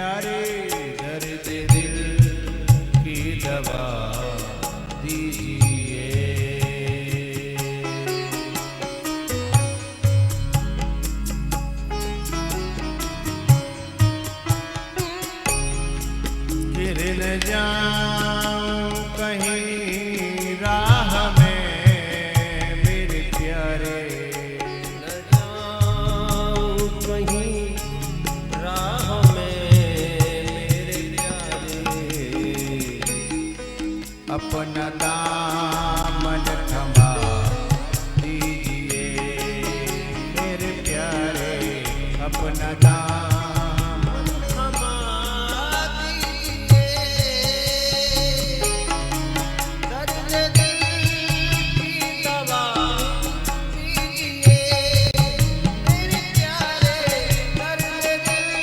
प्यारे दर्द दिल की दवा दीजिए। गिर न जाऊं कहीं राह में मेरे प्यारे, न जाऊं कहीं राह में मेरे प्यारे, अपना दामन थमा दीजिए मेरे प्यारे, अपना दामन थमा दीजिए। दर्द दिल की दवा दीजिए मेरे प्यारे, दर्द दिल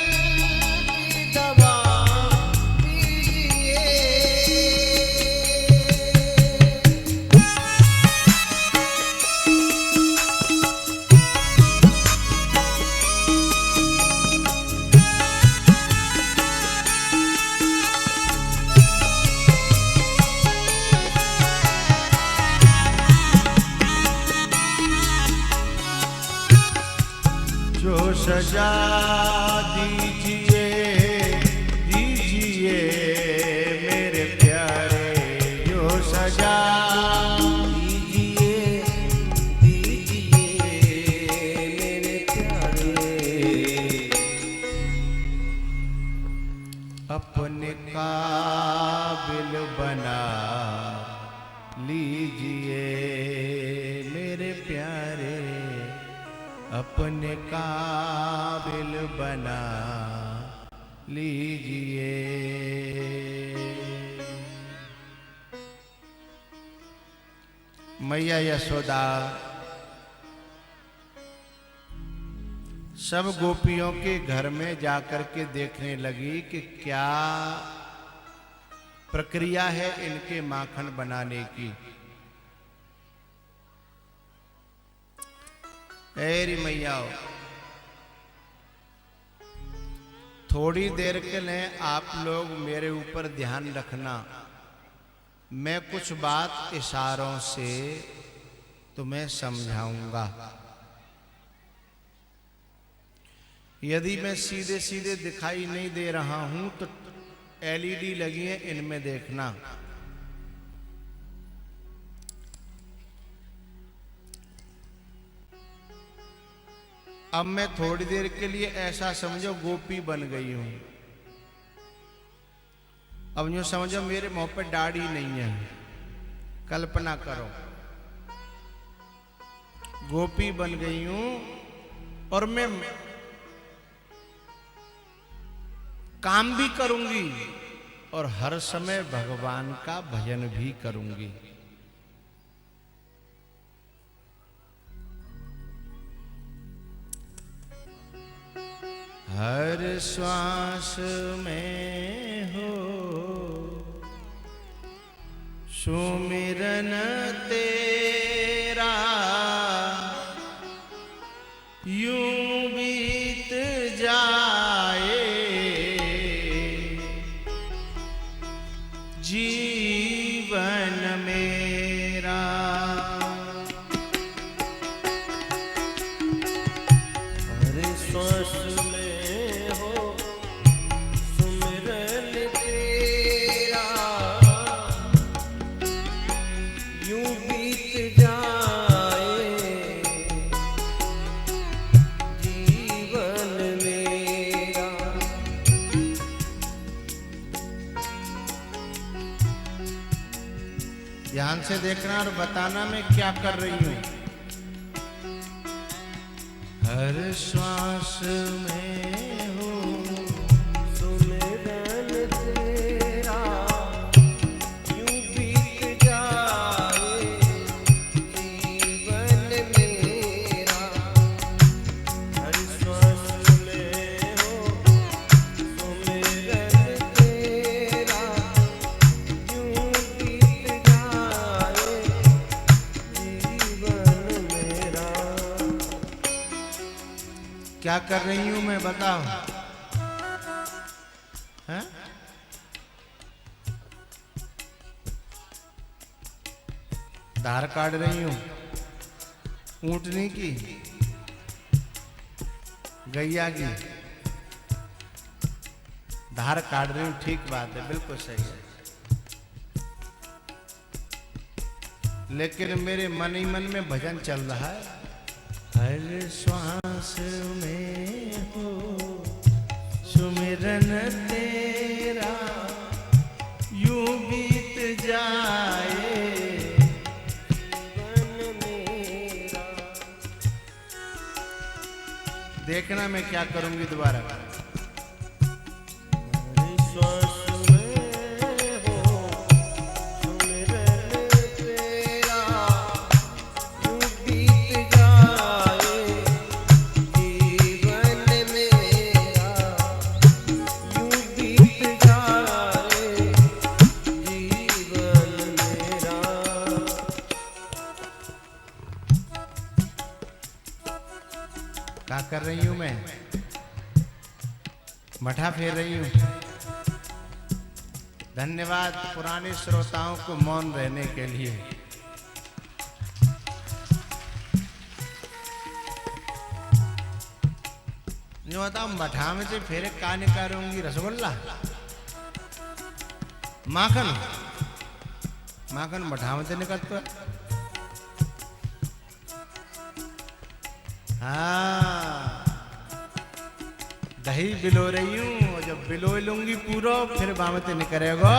की दवा दीजिए। जो सजा दीजिए दीजिए मेरे प्यारे, जो सजा दीजिए दीजिए मेरे प्यारे, अपने काबिल बना लीजिए मेरे प्यारे, अपने काबिल बना लीजिए। मैया यशोदा सब गोपियों के घर में जाकर के देखने लगी कि क्या प्रक्रिया है इनके माखन बनाने की। ऐरी मैया थोड़ी देर के लिए आप लोग मेरे ऊपर ध्यान रखना, मैं कुछ बात इशारों से तुम्हें समझाऊंगा। यदि मैं सीधे सीधे दिखाई नहीं दे रहा हूं तो एलईडी लगी है, इनमें देखना। अब मैं थोड़ी देर के लिए ऐसा समझो गोपी बन गई हूं। अब यूं समझो मेरे मुंह पे दाढ़ी नहीं है, कल्पना करो गोपी बन गई हूं और मैं काम भी करूंगी और हर समय भगवान का भजन भी करूंगी। हर श्वास में हो सुमिरन तेरा, यूं बीत जाए जीवन मेरा। हर श्वास ध्यान से देखना और बताना मैं क्या कर रही हूं। हर श्वास में हो सुमिरन तेरा, यूं बीत जाए जीवन मेरा। हर श्वास में हो सुमिरन तेरा, यूं बीत जाए जीवन मेरा। क्या कर रही हूं मैं बताओ। हैं? धार काट रही हूं ऊंटनी की, गैया की धार काट रही हूं। ठीक बात है, बिल्कुल सही है। लेकिन मेरे मन ही मन में भजन चल रहा है। हर श्वास में हो सुमिरन तेरा, यूं बीत जाए जीवन मेरा। देखना मैं क्या करूंगी दोबारा। हर श्वास में हो सुमिरन तेरा, यूं बीत जाए जीवन मेरा, यूं बीत जाए जीवन मेरा। क्या कर रही हूं मैं? मठा फेर रही हूं। धन्यवाद पुराने श्रोताओं को मौन रहने के लिए। जो बताओ मठा में से फेरे का निकालूंगी? रसगुल्ला, माखन, माखन मठा में से निकलता है। हाँ, दही बिलो रही हूं, जब बिलो लूंगी पूरा फिर बामते निकलेगो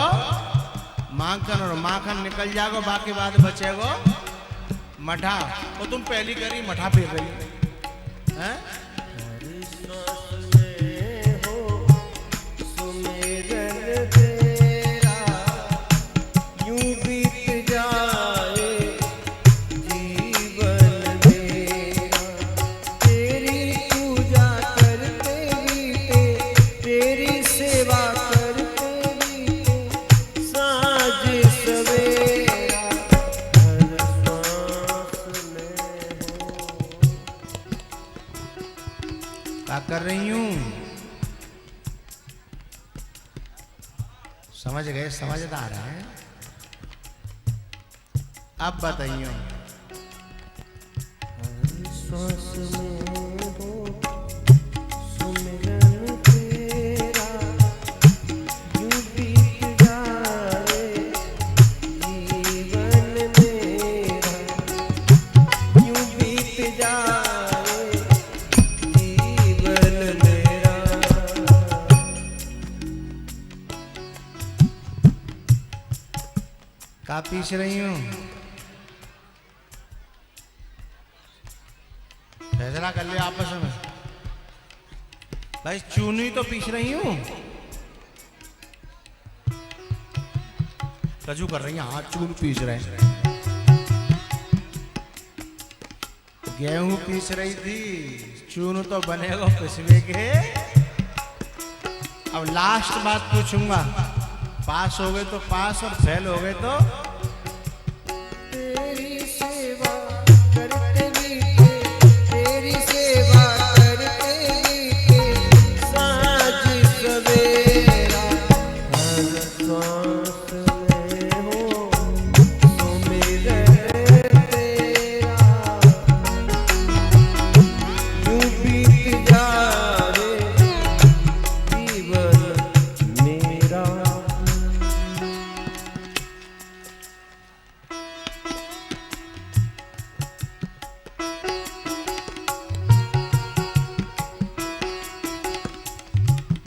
माखन, और माखन निकल जाएगा बाकी बात बचेगो मठा। तो तुम पहली करी मठा फेर रही हैं? हर श्वास में हो सुमिरन तेरा, यूं बीत जाए जीवन मेरा। तेरी पूजा करते बीते, तेरी सेवा करते बीते साँझ सवेरा। हर श्वास में हो क्या कर रही हूं? समझ गए? समझदार है। अब बताइए। श्वास में हो सुमिरन तेरा, यूं बीत जाए जीवन मेरा, यूं बीत जाए जीवन मेरा। का पीस रही हूं? फैसला कर ले आपस में भाई। चूनी तो पीस रही हूं, कजू कर रही हैं, हाथ चून पीस रहे हैं। गेहूं पीस रही थी, चून तो बनेगा पिसवे के। अब लास्ट बात पूछूंगा, पास हो गए तो पास और फेल हो गए तो? तेरी सेवा करते बीते, तेरी सेवा करते बीते साँझ सवेरा। हर श्वास में हो सुमिरन तेरा, यूं बीत जाए जीवन मेरा।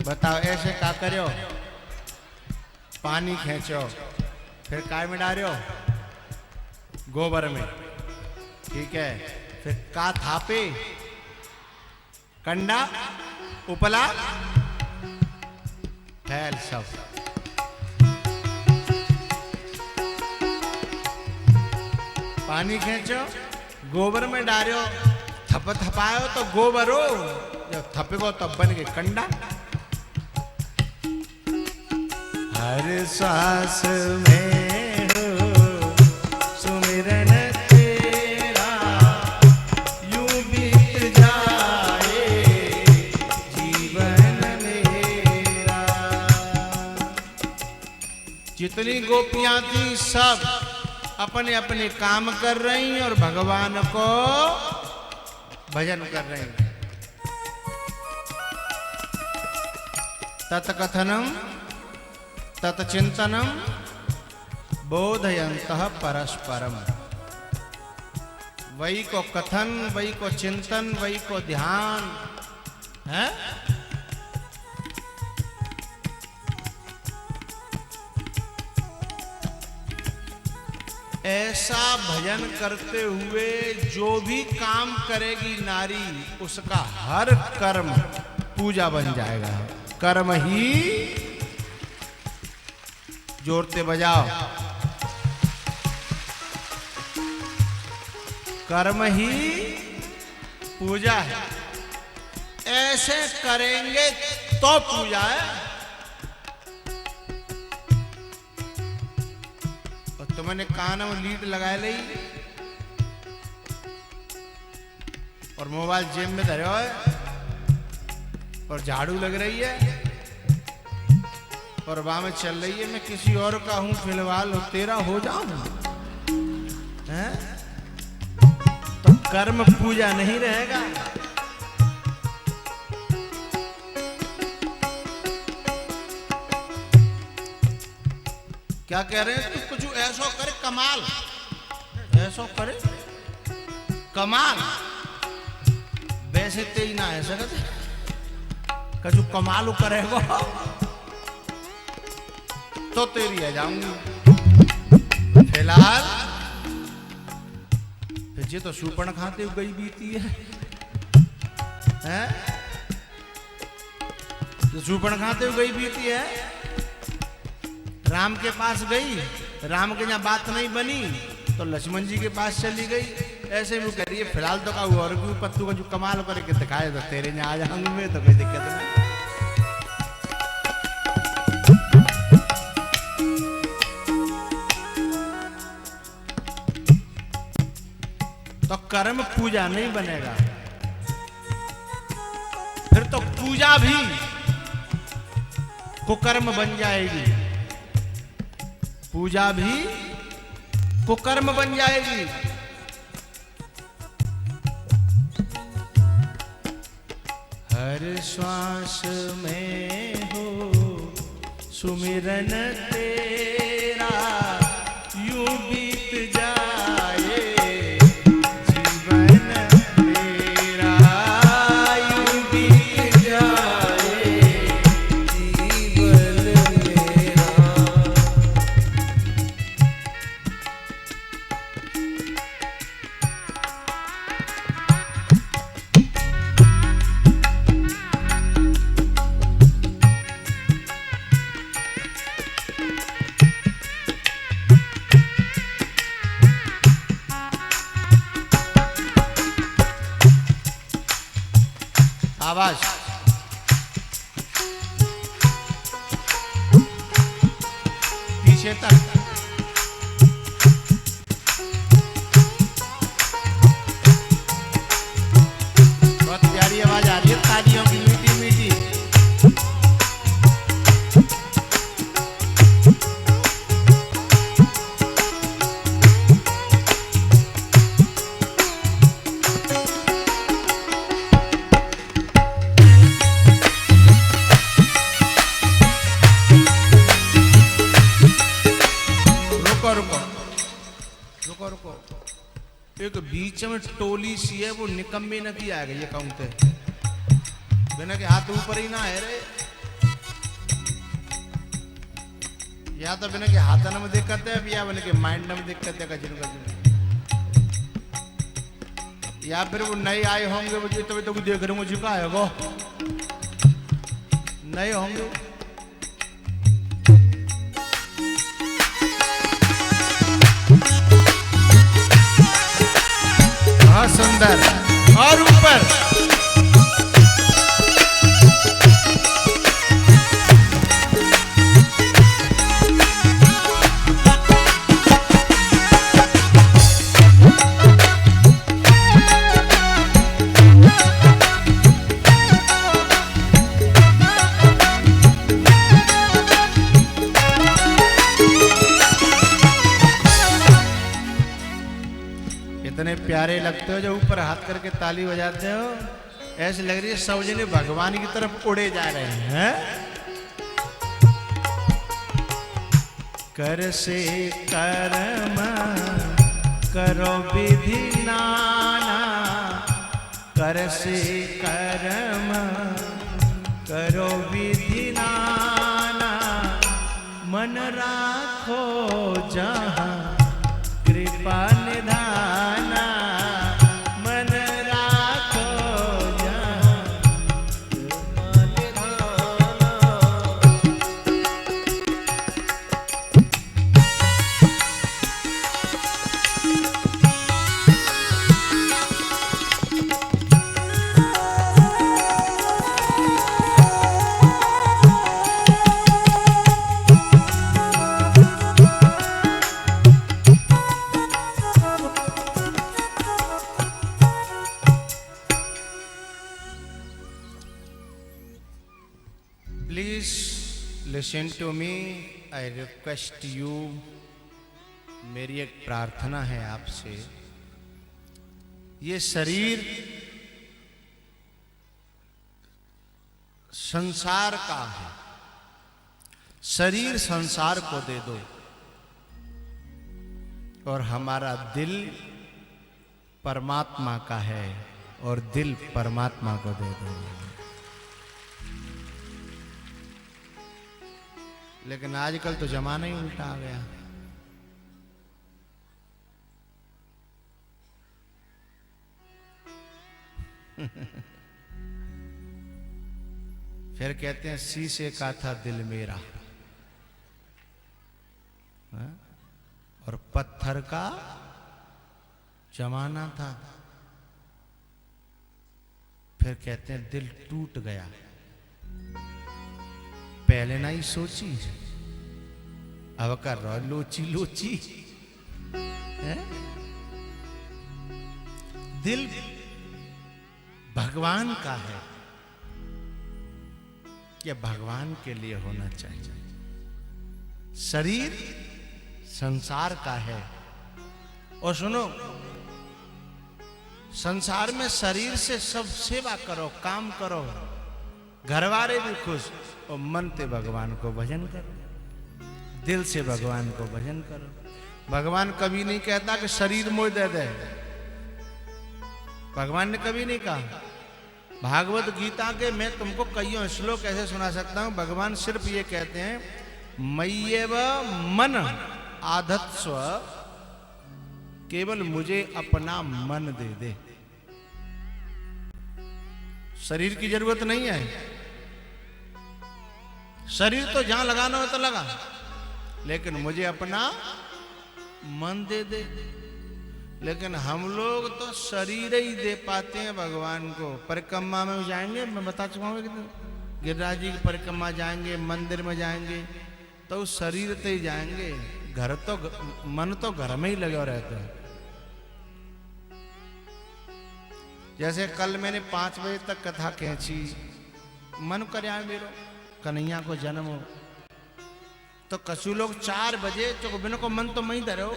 बताओ ऐसे का करो? पानी खींचो, फिर काय में डालो? गोबर में। ठीक है, फिर का थापे? कंडा, उपला, फैल सब। पानी खींचो, गोबर में डालो, थप थपायो तो गोबर हो, जब थपेगो तब बन गए कंडा। हर सांस में हो सुमिरन तेरा, यूं बीत जाए जीवन मेरा। जितनी गोपियां थी सब अपने अपने काम कर रही और भगवान को भजन कर रही। तत्कथनम तत्चिंतनम बोधयन्तः परस्परम। वही को कथन, वही को चिंतन, वही को ध्यान है। ऐसा भजन करते हुए जो भी काम करेगी नारी, उसका हर कर्म पूजा बन जाएगा। कर्म ही, जोरते बजाओ, कर्म ही पूजा है। ऐसे करेंगे तो पूजा है। और तुमने कान में लीड लगाए ली और मोबाइल जेब में धरे हो और झाड़ू लग रही है और वहां में चल रही है, मैं किसी और का हूं फिलहाल, तेरा हो जाऊं, हैं? तो कर्म पूजा नहीं रहेगा। क्या कह रहे हैं? तू कुछ ऐसा करे कमाल, ऐसा करे कमाल, वैसे तेज ना है सकते कछु कमाल करेगा तो तेरी आ जाऊंगी। फिलहाल ये तो सुपर्ण खाते हुए गई बीती है, हैं? तो सुपर्ण खाते हुए गई बीती है। राम के पास गई, राम के यहाँ बात नहीं बनी तो लक्ष्मण जी के पास चली गई। ऐसे वो कह रही है फिलहाल तो का और भी पत्तू का जो कमाल करके दिखाए तो तेरे यहाँ आ जाऊंगी मैं, तो कोई दिक्कत नहीं। तो कर्म पूजा नहीं बनेगा, फिर तो पूजा भी कुकर्म बन जाएगी, पूजा भी कुकर्म बन जाएगी। हर श्वास में हो सुमिरन तेरा, यूं बीत जाए जीवन मेरा, यूं बीत जाए जीवन मेरा। आवाज पीछे तक। बहुत प्यारी आवाज आ रही है तालियों की, मीठी मीठी। रुको, एक बीच में टोली सी है, वो निकम्मी न की आएगा ये काउंट है बिना के हाथ ऊपर ही ना है रे, या तो बिना के हाथ में दिक्कत है या बिना के माइंड में दिक्कत है कजिन या फिर वो नए आए होंगे वो तो देख रहे मुझे का है वो नए होंगे। सुंदर और ऊपर प्यारे लगते हो, जो ऊपर हाथ करके ताली बजाते हो, ऐसे लग रही है सब जने भगवान की तरफ उड़े जा रहे हैं। कर से कर्म करो विधि नाना, कर से कर्म करो विधि नाना, मन राखो जहाँ कृपा निधाना, मन राखो जहाँ कृपा निधाना। Please listen to me. I request you. मेरी एक प्रार्थना है आपसे। ये शरीर संसार का है, शरीर संसार को दे दो और हमारा दिल परमात्मा का है और दिल परमात्मा को दे दो। लेकिन आजकल तो जमाना ही उल्टा आ गया। फिर कहते हैं शीशे का था दिल मेरा, हाँ? और पत्थर का जमाना था। फिर कहते हैं दिल टूट गया, पहले ना ही सोची, अब कर रहा लोची लोची है? दिल भगवान का है, यह भगवान के लिए होना चाहिए। शरीर संसार का है। और सुनो, संसार में शरीर से सब सेवा करो, काम करो, घरवाले भी खुश, और मन से भगवान को भजन करो, दिल से भगवान को भजन करो। भगवान कभी नहीं कहता कि शरीर मोह दे दे, भगवान ने कभी नहीं कहा। भागवत गीता के मैं तुमको कईयों श्लोक ऐसे सुना सकता हूं। भगवान सिर्फ ये कहते हैं मय्येव मन आधत्स्व, केवल मुझे अपना मन दे दे। शरीर की जरूरत नहीं है, शरीर तो जहां लगाना हो तो लगा, लेकिन मुझे अपना मन दे दे। लेकिन हम लोग तो शरीर ही दे पाते हैं भगवान को। परिक्रमा में जाएंगे, मैं बता चुका हूँ कि गिरिराज जी की परिक्रमा जाएंगे, मंदिर में जाएंगे, तो उस शरीर से ही जाएंगे। घर तो मन तो घर में ही लगे रहते हैं। जैसे कल मैंने 5 बजे तक कथा खींची, मन कर मेरो कन्हैया को जन्म हो, तो कछु लोग 4 बजे चुक बिन को मन तो मई धरो,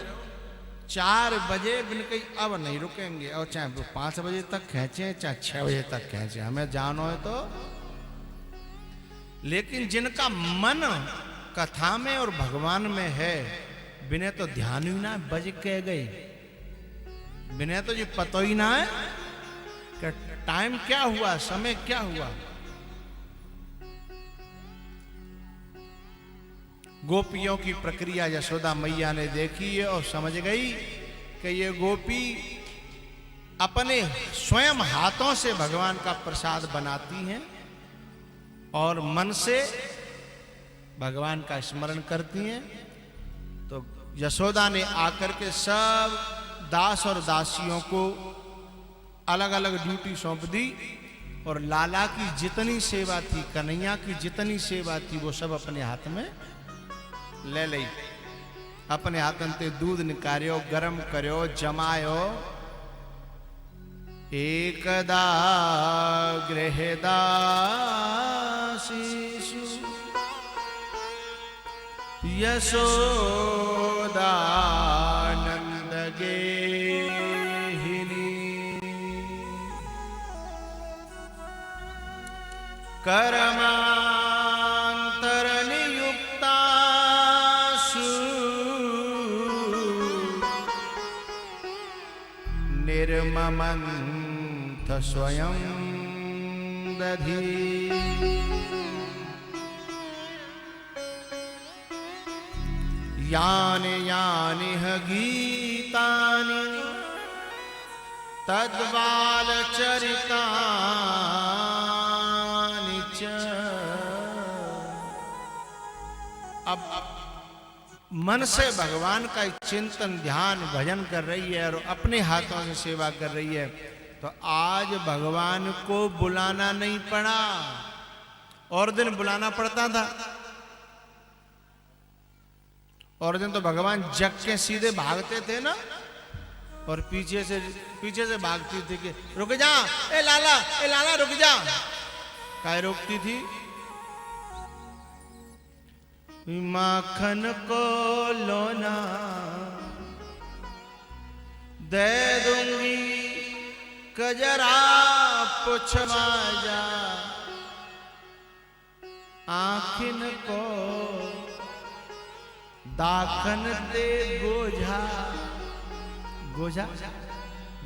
4 बजे बिन कहीं अब नहीं रुकेंगे। और चाहे 5 बजे तक खींचे, चाहे 6 बजे तक खींचे, हमें जानो है तो। लेकिन जिनका मन कथा में और भगवान में है, बिने तो ध्यान ही ना बज के गई, बिने तो ये पता ही ना है कि टाइम क्या हुआ, समय क्या हुआ। गोपियों की प्रक्रिया यशोदा मैया ने देखी है और समझ गई कि ये गोपी अपने स्वयं हाथों से भगवान का प्रसाद बनाती हैं और मन से भगवान का स्मरण करती हैं। तो यशोदा ने आकर के सब दास और दासियों को अलग अलग ड्यूटी सौंप दी, और लाला की जितनी सेवा थी, कन्हैया की जितनी सेवा थी, वो सब अपने हाथ में ले ली। अपने हाथन ते दूध निकारियो, गरम करो, जमायो। एकदा गृहदासीषु यशोदानंद गेहिनी कर्मांतर नियुक्तासु निर्ममन्थ स्वयं दधि। यानि यानि ह गीतानि तद्बालचरितानि च। अब मन से भगवान का चिंतन ध्यान भजन कर रही है और अपने हाथों से सेवा कर रही है, तो आज भगवान को बुलाना नहीं पड़ा। और दिन बुलाना पड़ता था, और दिन तो भगवान जग के सीधे भागते थे ना, और पीछे से भागती थी कि रुक जा ए लाला रुक जा। काय रोकती थी? माखन को लोना दे दूंगी कजरा पुछवा जा, आखिन को दाखन दे गोझा। गोझा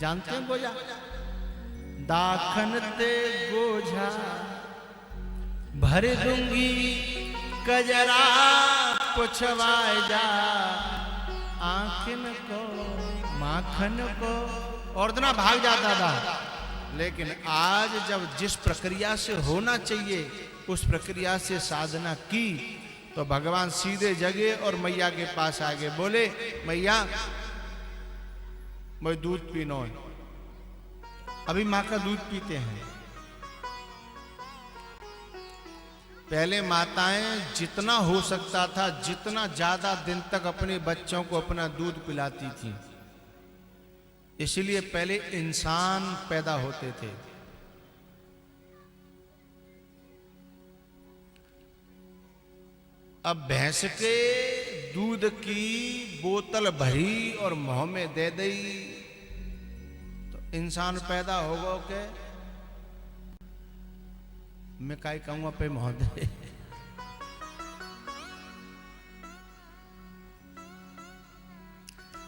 जानते हैं? गोझा दाखन ते गोझा भर दूंगी कजरा पुछवाए जा, आखिन को माखन को। और इतना भाग जाता था। लेकिन आज जब जिस प्रक्रिया से होना चाहिए उस प्रक्रिया से साधना की, तो भगवान सीधे जगे और मैया के पास आ गए। बोले मैया मुझे दूध पीना है। अभी माँ का दूध पीते हैं। पहले माताएं जितना हो सकता था जितना ज्यादा दिन तक अपने बच्चों को अपना दूध पिलाती थी, इसलिए पहले इंसान पैदा होते थे। अब भैंस के दूध की बोतल भरी और मुंह में दे दी तो इंसान पैदा होगा के? मैं काय कहूंगा पे महोदय।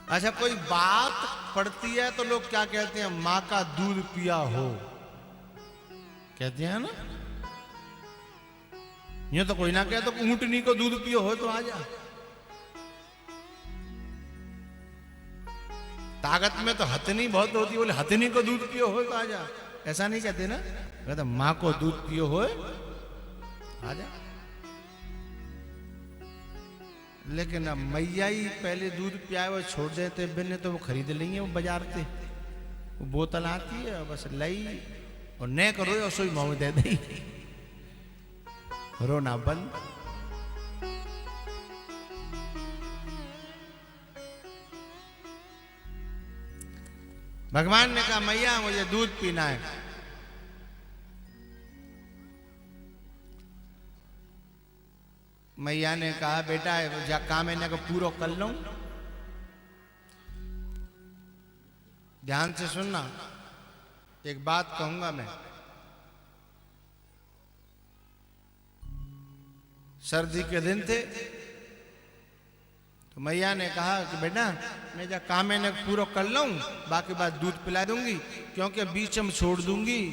अच्छा, कोई बात पड़ती है तो लोग क्या कहते हैं? माँ का दूध पिया हो, कहते हैं ना। ये तो कोई ना कहे तो ऊंटनी को दूध पियो हो तो आ जा। ताकत में तो हथनी बहुत होती है, बोले हथनी को दूध पियो हो तो आ जा। ऐसा नहीं कहते ना, कहते माँ को दूध पियो हो आ जा। लेकिन अब मैया ही पहले दूध पियाए वो छोड़ देते बिन, तो वो खरीद लेंगे वो बाजार से। वो बोतल आती है बस लई और न करो और सोई मुंह में दे दी, रोना बंद। भगवान ने कहा मैया मुझे दूध पीना है। मैया ने कहा बेटा जा काम इन्हें को पूरा कर लो। ध्यान से सुनना, एक बात कहूंगा मैं। सर्दी के दिन थे तो मैया ने कहा कि बेटा मैं जा काम इन्हें पूरा कर लूं, बाकी बात दूध पिला दूंगी, क्योंकि बीच में छोड़ दूंगी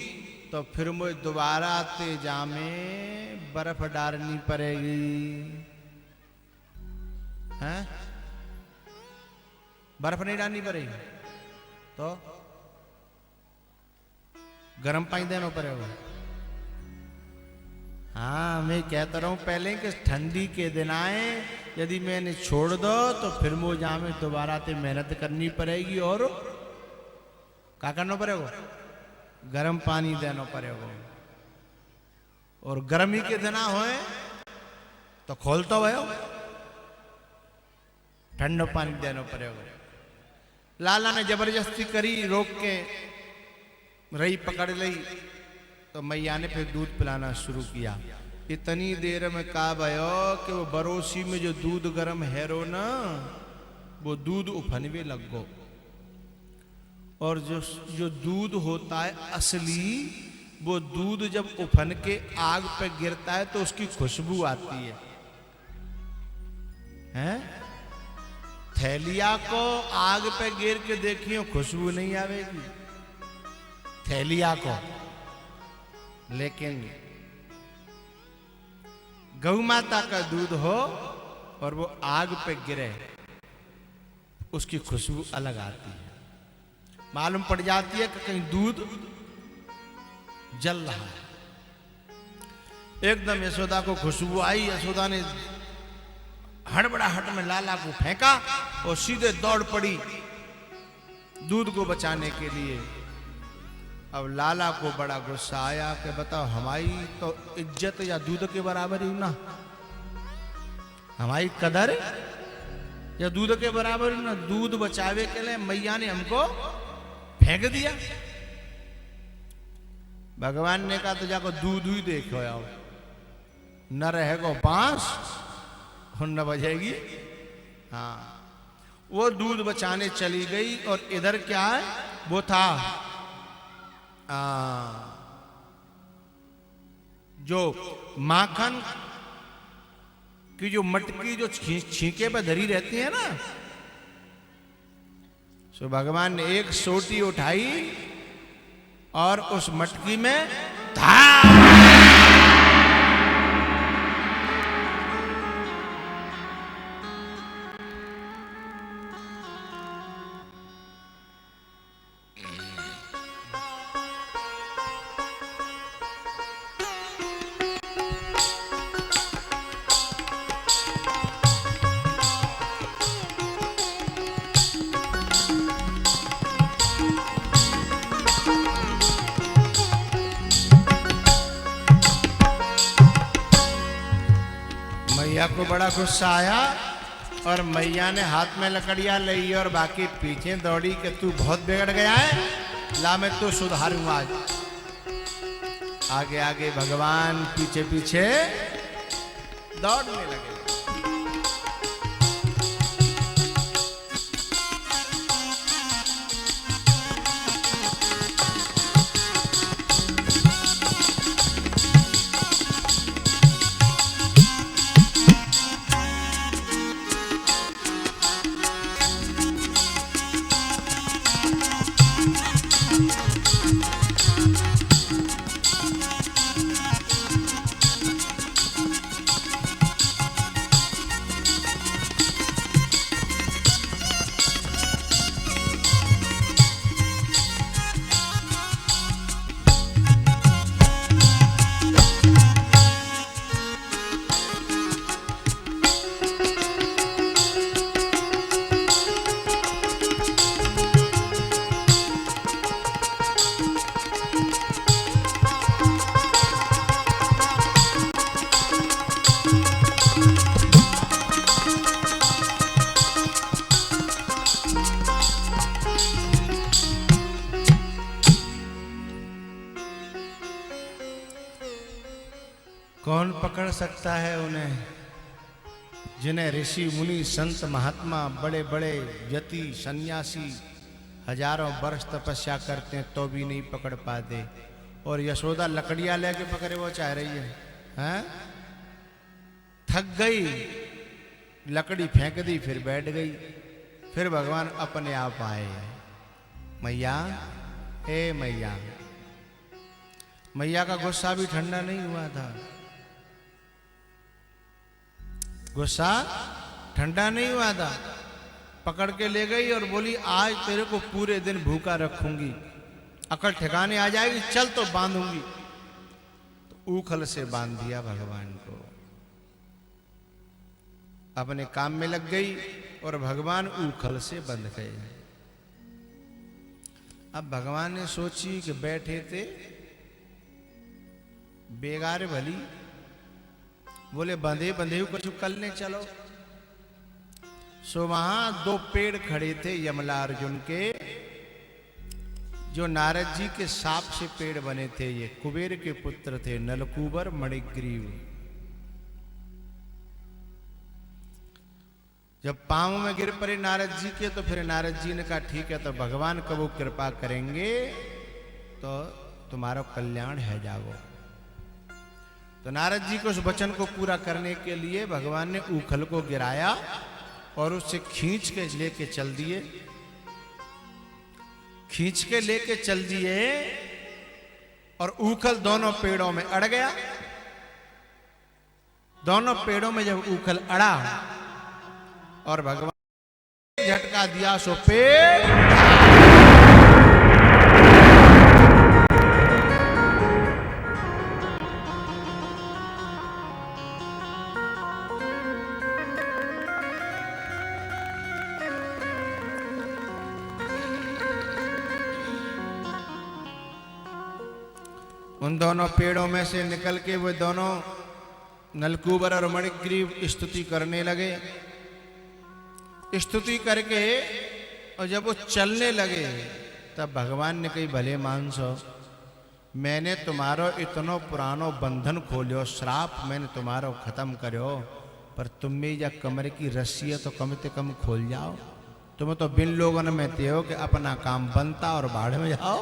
तो फिर मुझे दोबारा तेजा में बर्फ डालनी पड़ेगी। हैं? बर्फ नहीं डालनी पड़ेगी तो गर्म पानी देना पड़ेगा। हाँ, मैं कहता रहा हूं पहले कि ठंडी के दिन आए, यदि मैंने छोड़ दो तो फिर मुझे जहां में दोबारा ते मेहनत करनी पड़ेगी और क्या करना पड़ेगा? गर्म पानी देना पड़ेगा। और गर्मी के दिन होए तो खोलता हो ठंडा पानी देना पड़ेगा। लाला ने जबरदस्ती करी, रोक के रही पकड़ ली तो मैया ने फिर दूध पिलाना शुरू किया। इतनी देर में कहा भयो कि वो बरोसी में जो दूध गर्म हैरो ना वो दूध उफनवे लग गो। और जो दूध होता है असली वो दूध जब उफन के आग पे गिरता है तो उसकी खुशबू आती है, हैं? थैलिया को आग पे गिर के देखियो खुशबू नहीं आवेगी थैलिया को, लेकिन गौ माता का दूध हो और वो आग पे गिरे उसकी खुशबू अलग आती है, मालूम पड़ जाती है कि कहीं दूध जल रहा है। एकदम यशोदा को खुशबू आई, यशोदा ने हड़बड़ाहट में लाला को फेंका और सीधे दौड़ पड़ी दूध को बचाने के लिए। अब लाला को बड़ा गुस्सा आया कि बताओ हमारी तो इज्जत या दूध के बराबर ही ना, हमारी कदर या दूध के बराबर ही ना, दूध बचावे के लिए मैया ने हमको फेंक दिया। भगवान ने कहा तो जाकर दूध ही देखो आओ, न रहेगा बांस और न बजेगी। हाँ, वो दूध बचाने चली गई और इधर क्या है वो था जो माखन की जो मटकी जो छींके पे धरी रहती है ना, सो भगवान ने एक सोटी उठाई और उस मटकी में मैया को बड़ा गुस्सा आया और मैया ने हाथ में लकड़ियां ली और बाकी पीछे दौड़ी कि तू बहुत बिगड़ गया है, ला मैं तो सुधारूंगा आज। आगे आगे भगवान पीछे पीछे दौड़ने लगे। कौन पकड़ सकता है उन्हें जिन्हें ऋषि मुनि संत महात्मा बड़े बड़े यति सन्यासी हजारों वर्ष तपस्या करते हैं तो भी नहीं पकड़ पाते। और यशोदा लकड़ियां लेके पकड़े वो चाह रही है, हैं? थक गई, लकड़ी फेंक दी, फिर बैठ गई। फिर भगवान अपने आप आए, मैया ए मैया। मैया का गुस्सा भी ठंडा नहीं हुआ था, गुस्सा ठंडा नहीं हुआ था। पकड़ के ले गई और बोली आज तेरे को पूरे दिन भूखा रखूंगी, अकल ठिकाने आ जाएगी, चल तो बांधूंगी। तो ऊखल से बांध दिया भगवान को, अपने काम में लग गई और भगवान ऊखल से बंध गए। अब भगवान ने सोची कि बैठे थे बेगार भली, बोले बंधे बंधे कुछ कलने चलो। सो वहां दो पेड़ खड़े थे यमला अर्जुन के, जो नारद जी के साप से पेड़ बने थे। ये कुबेर के पुत्र थे, नलकूबर मणिग्रीव। जब पांव में गिर पड़े नारद जी के तो फिर नारद जी ने कहा ठीक है, तो भगवान कब वो कृपा करेंगे तो तुम्हारा कल्याण है जागो। तो नारद जी को उस वचन को पूरा करने के लिए भगवान ने ऊखल को गिराया और उससे खींच के लेके चल दिए। खींच के लेके चल दिए और ऊखल दोनों पेड़ों में अड़ गया। दोनों पेड़ों में जब ऊखल अड़ा और भगवान ने झटका दिया सो पेड़ उन दोनों पेड़ों में से निकल के वो दोनों नलकूबर और मणिग्रीव स्तुति करने लगे। स्तुति करके और जब वो चलने लगे तब भगवान ने कही भले मानसो, मैंने तुम्हारो इतनो पुरानो बंधन खोलियो, श्राप मैंने तुम्हारो खत्म करो, पर तुम में या कमर की रस्सी है तो कम से कम खोल जाओ। तुम तो बिन लोगों में ते हो कि अपना काम बनता और बाढ़ में जाओ।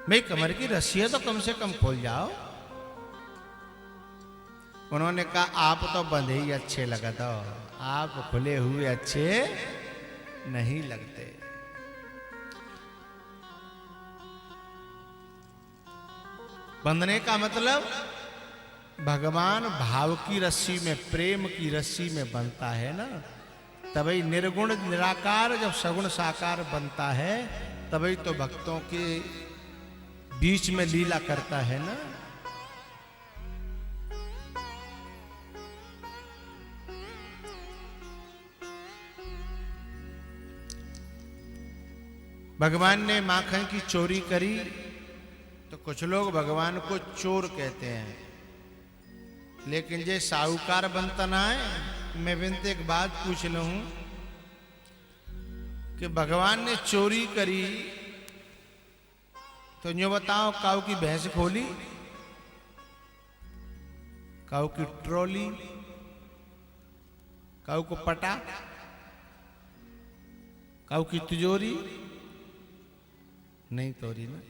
मैं कमर की रस्सी है तो कम से कम खोल जाओ। उन्होंने कहा आप तो बंधे ही अच्छे लगते हो, आप खुले हुए अच्छे नहीं लगते। बंधने का मतलब भगवान भाव की रस्सी में, प्रेम की रस्सी में बनता है ना, तभी निर्गुण निराकार जब सगुण साकार बनता है तभी तो भक्तों के बीच में लीला करता है ना। भगवान ने माखन की चोरी करी तो कुछ लोग भगवान को चोर कहते हैं, लेकिन जे साहूकार बनता ना है। मैं विनते एक बात पूछ लूं कि भगवान ने चोरी करी तो यूं बताओ, काऊ की भैंस खोली, काऊ की ट्रॉली, काऊ को पटा, काऊ की तिजोरी नहीं तोड़ी ना।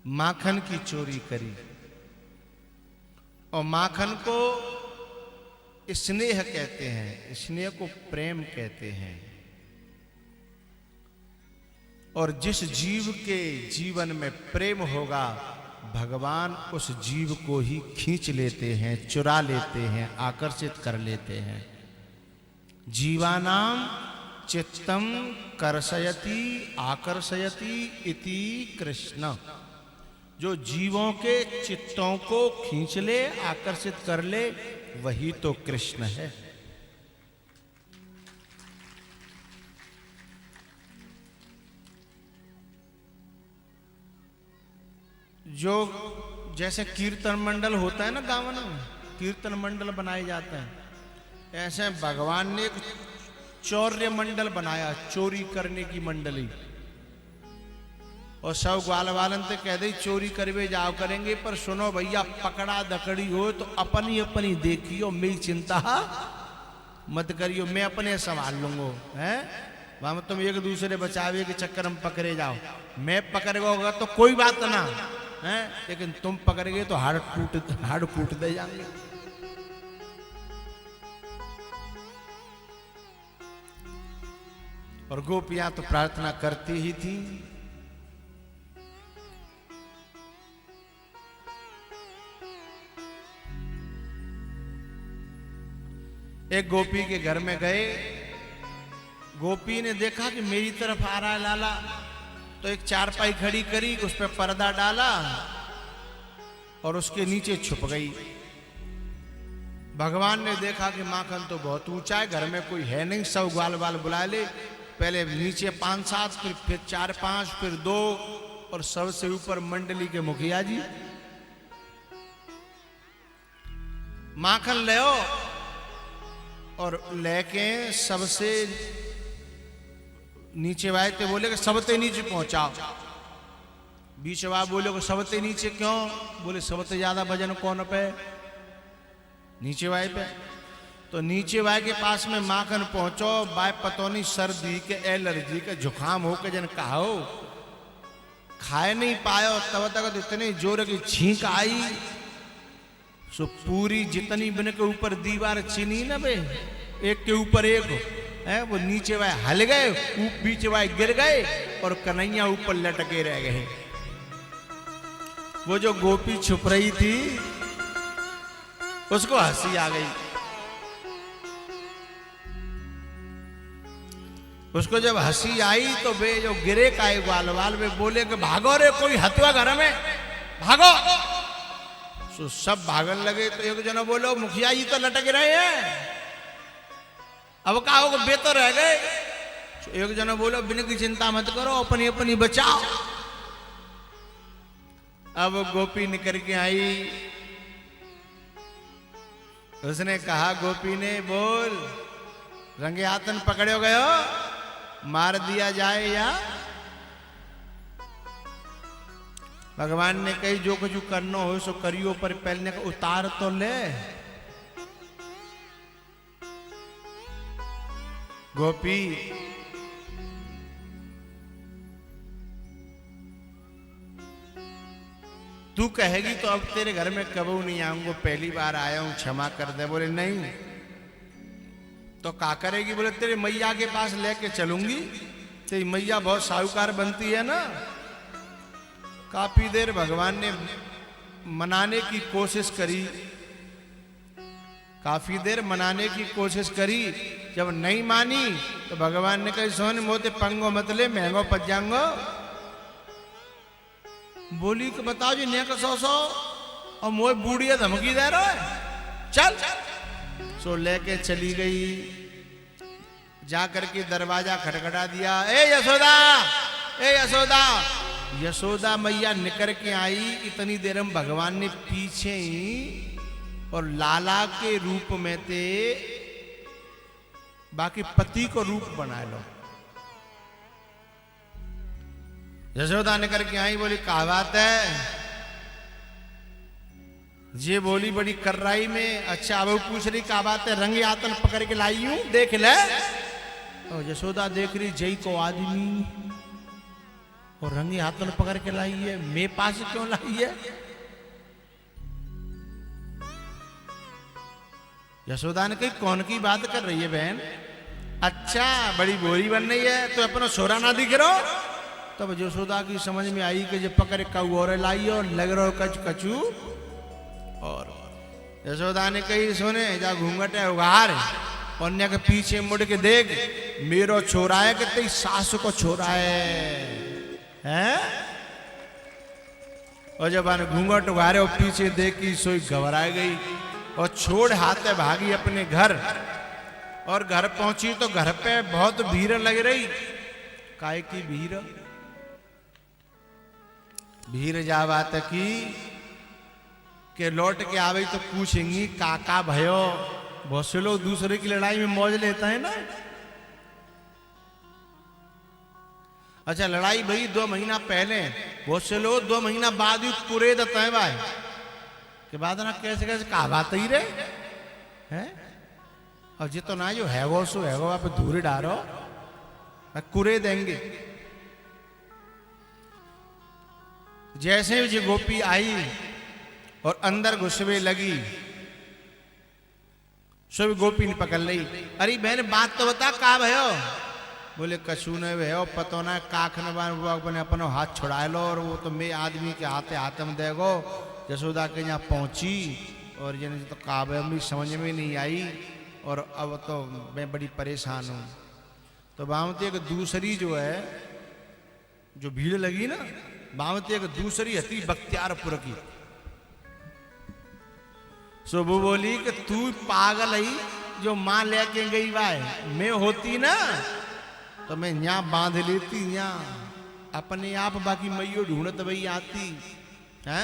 माखन की चोरी करी और माखन को स्नेह कहते हैं, स्नेह को प्रेम कहते हैं। और जिस जीव के जीवन में प्रेम होगा भगवान उस जीव को ही खींच लेते हैं, चुरा लेते हैं, आकर्षित कर लेते हैं। जीवानाम चित्तम कर्षयति आकर्षयति इति कृष्ण। जो जीवों के चित्तों को खींच ले, आकर्षित कर ले, वही तो कृष्ण है। जो जैसे कीर्तन मंडल होता है ना, गाँव में कीर्तन मंडल बनाए जाते हैं, ऐसे भगवान ने एक चौर्य मंडल बनाया, चोरी करने की मंडली। और सब ग्वाल वालन से कह दे चोरी करवे जाओ करेंगे, पर सुनो भैया पकड़ा दकड़ी हो तो अपनी अपनी देखियो, मेरी चिंता मत करियो, मैं अपने संभाल लूंगो। है वहां तुम एक दूसरे बचावे के चक्कर में पकड़े जाओ, मैं पकड़ेगा तो कोई बात ना है, लेकिन तुम पकड़ेगे तो हाड़ टूट दे जाएंगे। और गोपियां तो प्रार्थना करती ही थी। एक गोपी के घर में गए, गोपी ने देखा कि मेरी तरफ आ रहा है लाला, तो एक चारपाई खड़ी करी, उस पर पर्दा डाला और उसके नीचे छुप गई। भगवान ने देखा कि माखन तो बहुत ऊंचा है, घर में कोई है नहीं, सब ग्वाल बाल बुला ले, पहले नीचे 5-7, फिर 4-5, फिर 2 और सबसे ऊपर मंडली के मुखिया जी। माखन ले और लेके सबसे नीचे वाले थे, बोले कि सबते नीचे पहुंचाओ। बीच वाले बोले कि सबते नीचे क्यों? बोले सबते ज्यादा वजन कौन पे? नीचे वाले पे। तो नीचे वाय के पास में माखन पहुंचो, बाय पतौनी सर्दी के एलर्जी के जुकाम हो के जन कहो खाए नहीं पायो, तब तक तो इतने जोर की छींक आई, सो पूरी जितनी बन के ऊपर दीवार चीनी ना बे, एक के ऊपर एक है, वो नीचे वाय हल गए, बीच वाय गिर गए और कन्हैया ऊपर लटके रह गए। वो जो गोपी छुप रही थी उसको हंसी आ गई। उसको जब हंसी आई तो वे जो गिरे का एक वाल वे बोले कि भागो रे, कोई हथुआ घर में, भागो। तो सब भागन लगे। तो एक जना बोलो मुखिया जी तो लटक रहे हैं, अब कहा होगा बे तो रह गए। तो एक जना बोलो बिन की चिंता मत करो, अपनी अपनी बचाओ। अब गोपी निकल के आई, उसने कहा गोपी ने, बोल रंगे हाथन पकड़े हो गए, मार दिया जाए या? भगवान ने कही जो कुछ करना हो सो करियो, पर पहले का उतार तो ले। गोपी तू कहेगी तो अब तेरे घर में कबू नहीं आऊंगा, पहली बार आया हूं, क्षमा कर दे। बोले नहीं तो क्या करेगी? बोले तेरे मैया के पास लेके चलूंगी, तेरी मैया बहुत साहूकार बनती है ना। काफी देर भगवान ने मनाने की कोशिश करी, काफी देर मनाने की कोशिश करी, जब नहीं मानी तो भगवान ने कही सोन मोते पंगो मतले महंगो पच जाऊंगो। बोली कि बताओ जी ने का 100 और मोए बूढ़िया धमकी दे रहा है, चल। सो लेके चली गई, जाकर के दरवाजा खटखटा दिया, ए यशोदा, ए यशोदा। यशोदा मैया निकल के आई, इतनी देर में भगवान ने पीछे ही और लाला के रूप में थे, बाकी पति को रूप बना लो। यशोदा निकल के आई, बोली क्या बात है? ये बोली बड़ी कर्राई में, अच्छा अब पूछ रही क्या बात है? रंगे आतन पकड़ के लाई हूं, देख ले। और यशोदा देख रही जय को आदमी और रंगे हाथन पकड़ के लाई है, मेरे पास क्यों लाई है? यशोदा ने कही कौन की बात कर रही है बहन? अच्छा बड़ी बोरी बन रही है तो अपना सोरा ना दिख रहा। तब यशोदा की समझ में आई कि जो पकड़ कऊ और लाई और लग रहा कच कचू। और यशोदा ने कही सोने जा घूंघट है उगार, और के पीछे मुड़ के देख, मेरो छोरा है कि तेरी सासू को छोरा है? और जब आने घूंघट उगारे और पीछे देखी, सोई घबरा गई और छोड़ हाथे भागी अपने घर। और घर पहुंची तो घर पे बहुत भीड़ लग रही। काय की भीड़? भीड़ जा बात की कि लौट के आवे तो पूछेंगी काका भयो। बहुत से लोग दूसरे की लड़ाई में मौज लेता है ना। अच्छा लड़ाई भाई 2 महीना पहले, बहुत से लोग 2 महीना बाद ही पूरे देते हैं भाई के बाद ना कैसे कैसे कहा बात ही रे है। और जितो ना जो है वो सो है वो आप धूरे डारो कुरे देंगे। जैसे जी गोपी आई और अंदर घुसवे लगी, सब गोपी ने पकड़ ली। अरे बहन बात तो बता का भयो? बोले कछू ने भयो, पतो ना काख न बने अपनो हाथ छुड़ा लो। और वो तो मैं आदमी के हाथे हाथ में देगो। यशोदा के यहाँ पहुंची और ये तो काबे में समझ में नहीं आई और अब तो मैं बड़ी परेशान हूँ। तो बामती एक दूसरी जो है जो भीड़ लगी ना, बामती एक दूसरी हती बख्तियारपुर की। सो वो बोली कि तू पागल है जो मां लेके गई भाई, मैं होती ना तो मैं यहाँ बांध लेती, यहाँ अपने आप बाकी मैयो ढूंढत वही आती है।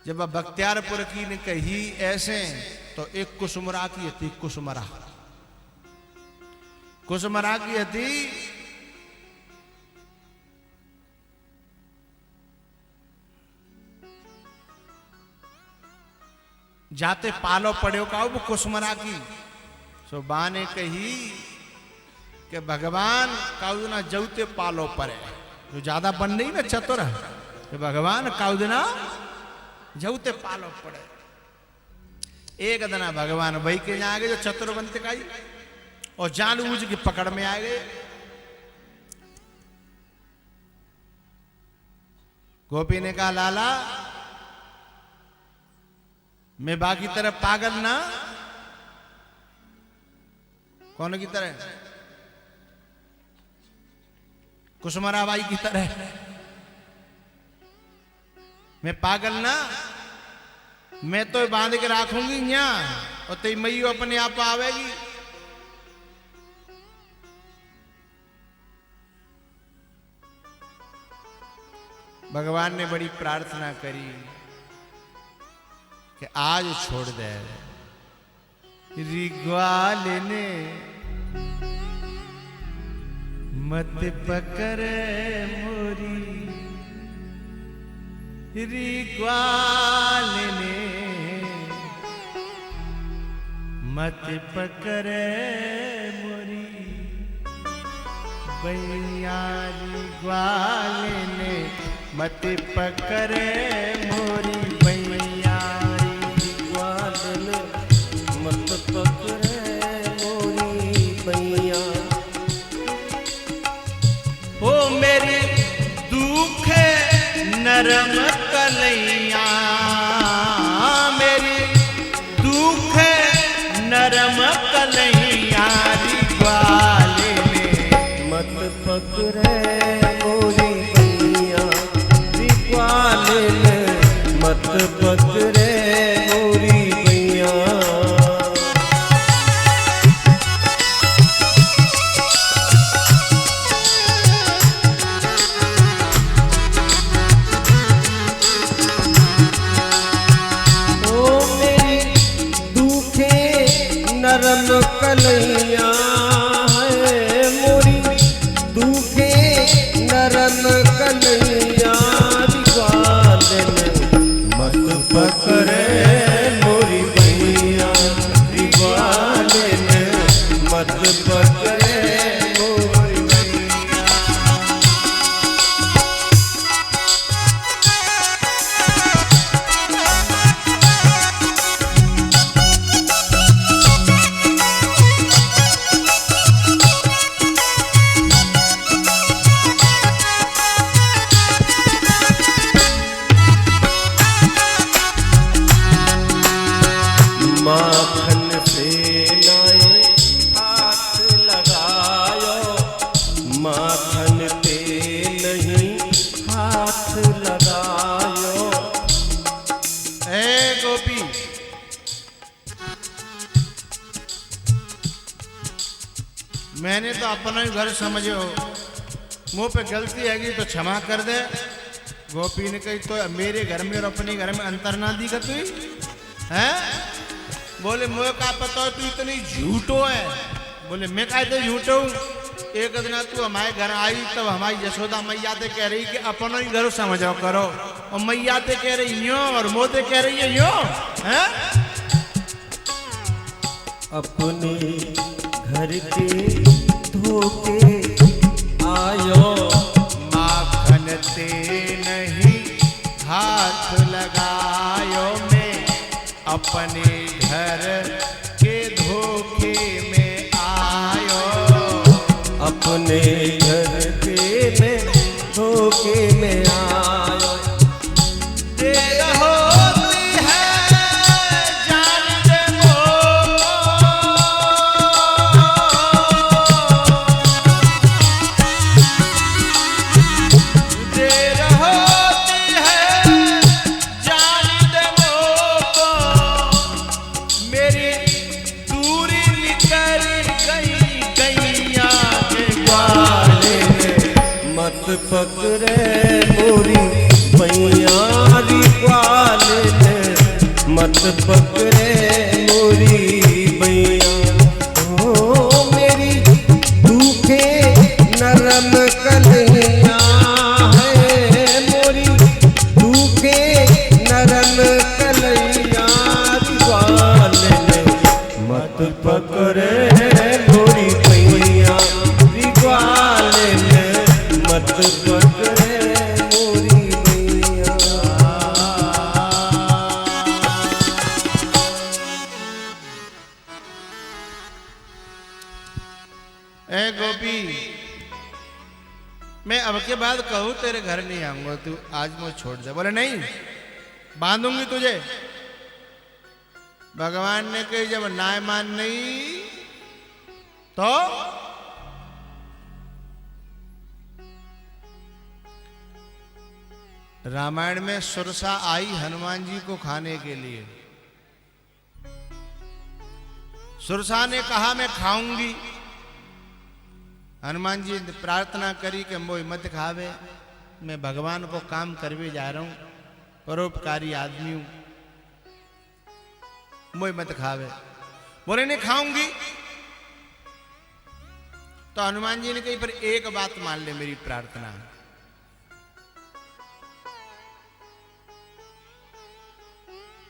जब बख्तियारपुर की ने कही ऐसे तो एक कुसुमरा की थी, कुसुमरा कुसुमरा की थी। जाते पालो पड़े का वो कुसमरा की। सो बा ने कही कि भगवान काउदना जौते पालो पड़े, जो ज्यादा बन नहीं ना चतुर है, तो भगवान काउदना जौते पालो पड़े। एक दना भगवान वही के आ गए जो चतुर बनते का और जानबूझ की पकड़ में आ गए। गोपी ने कहा लाला मैं बाकी तरह पागल ना, कौन की तरह? कुसुमरा बाई की तरह मैं पागल ना, मैं तो बांध के रखूंगी यहाँ और तेरी मई अपने आप आवेगी। भगवान ने बड़ी प्रार्थना करी कि आज छोड़ दे। रिग्वाल ने मत पकड़े मोरी, रिग्वाल ने मत पकड़े मोरी, भैया रिग्वाल ने मत पकड़े मोरी, भैया रिग्वाल ने मत पकड़े मोरी भैया। ओ मेरी दुख नरम कलैया, मेरी दुख नरम कलैया, रिग्वाल ने मत पकड़े मोरी भैया, रिग्वाल ने मत पकड़े मोरी भैया। नरम कलैया है मोरी, दुखे नरम कलैया, रिग्वाल ने मत पकड़े मोरी भैया, रिग्वाल ने मत पकड़े मोरी भैया। माखन से नाए हाथ लगायो, माखन पे नहीं हाथ लगायो। ए गोपी मैंने तो अपना ही घर समझो, मुंह पे गलती हैगी तो क्षमा कर दे। गोपी ने कही तो मेरे घर में और अपने घर में अंतर ना दिखा तू है? बोले मुझे का पता है तू इतनी झूठो है। बोले मैं का तो झूठो हूँ। एक दिन तू हमारे घर आई तब हमारी यशोदा मैया ते कह रही कि अपना ही घर समझो करो, और मैया ते कह रही यो और मोते कह रही है यो है? अपने घर के धोके आयो, माखन ते नहीं हाथ लगायो, मैं अपने घर के धोखे में आयो, अपने घर के में धोखे में आयो। देर होती है जान दे देर होती है जान दे मेरी दूरी निकल गई गैया के ग्वाले मत पकड़े मोरी भैया, रिग्वाल ने मत पकड़े मोरी भैया। ओ मेरी दुखे नरम कलैया है मोरी, दुखे नरम कलैया, ए गोपी, मैं अब के बाद कहूं तेरे घर नहीं आऊंगा, तू आज मुझे छोड़ जा। बोले नहीं, बांधूंगी तुझे। भगवान ने कही जब नाय मान नहीं तो रामायण में सुरसा आई हनुमान जी को खाने के लिए। सुरसा ने कहा मैं खाऊंगी। हनुमान जी ने प्रार्थना करी कि मोह मत खावे, मैं भगवान को काम करवे जा रहा हूं, परोपकारी आदमी हूं, मोह मत खावे। बोले नहीं खाऊंगी। तो हनुमान जी ने कही पर एक बात मान ले मेरी प्रार्थना,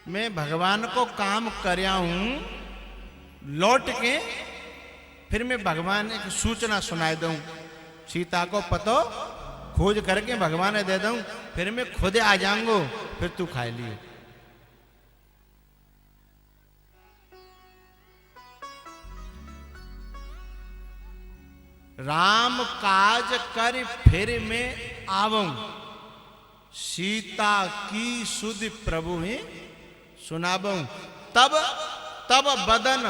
मैं भगवान को काम करया हूं, लौट के फिर मैं भगवान एक सूचना सुनाई दूं, सीता को पतो खोज करके भगवान ने दे दूं, फिर मैं खुद आ जाऊंगा, फिर तू खा लियो। राम काज कर फिर मैं आवऊं, सीता की सुध प्रभु में सुनाबऊं, तब तब बदन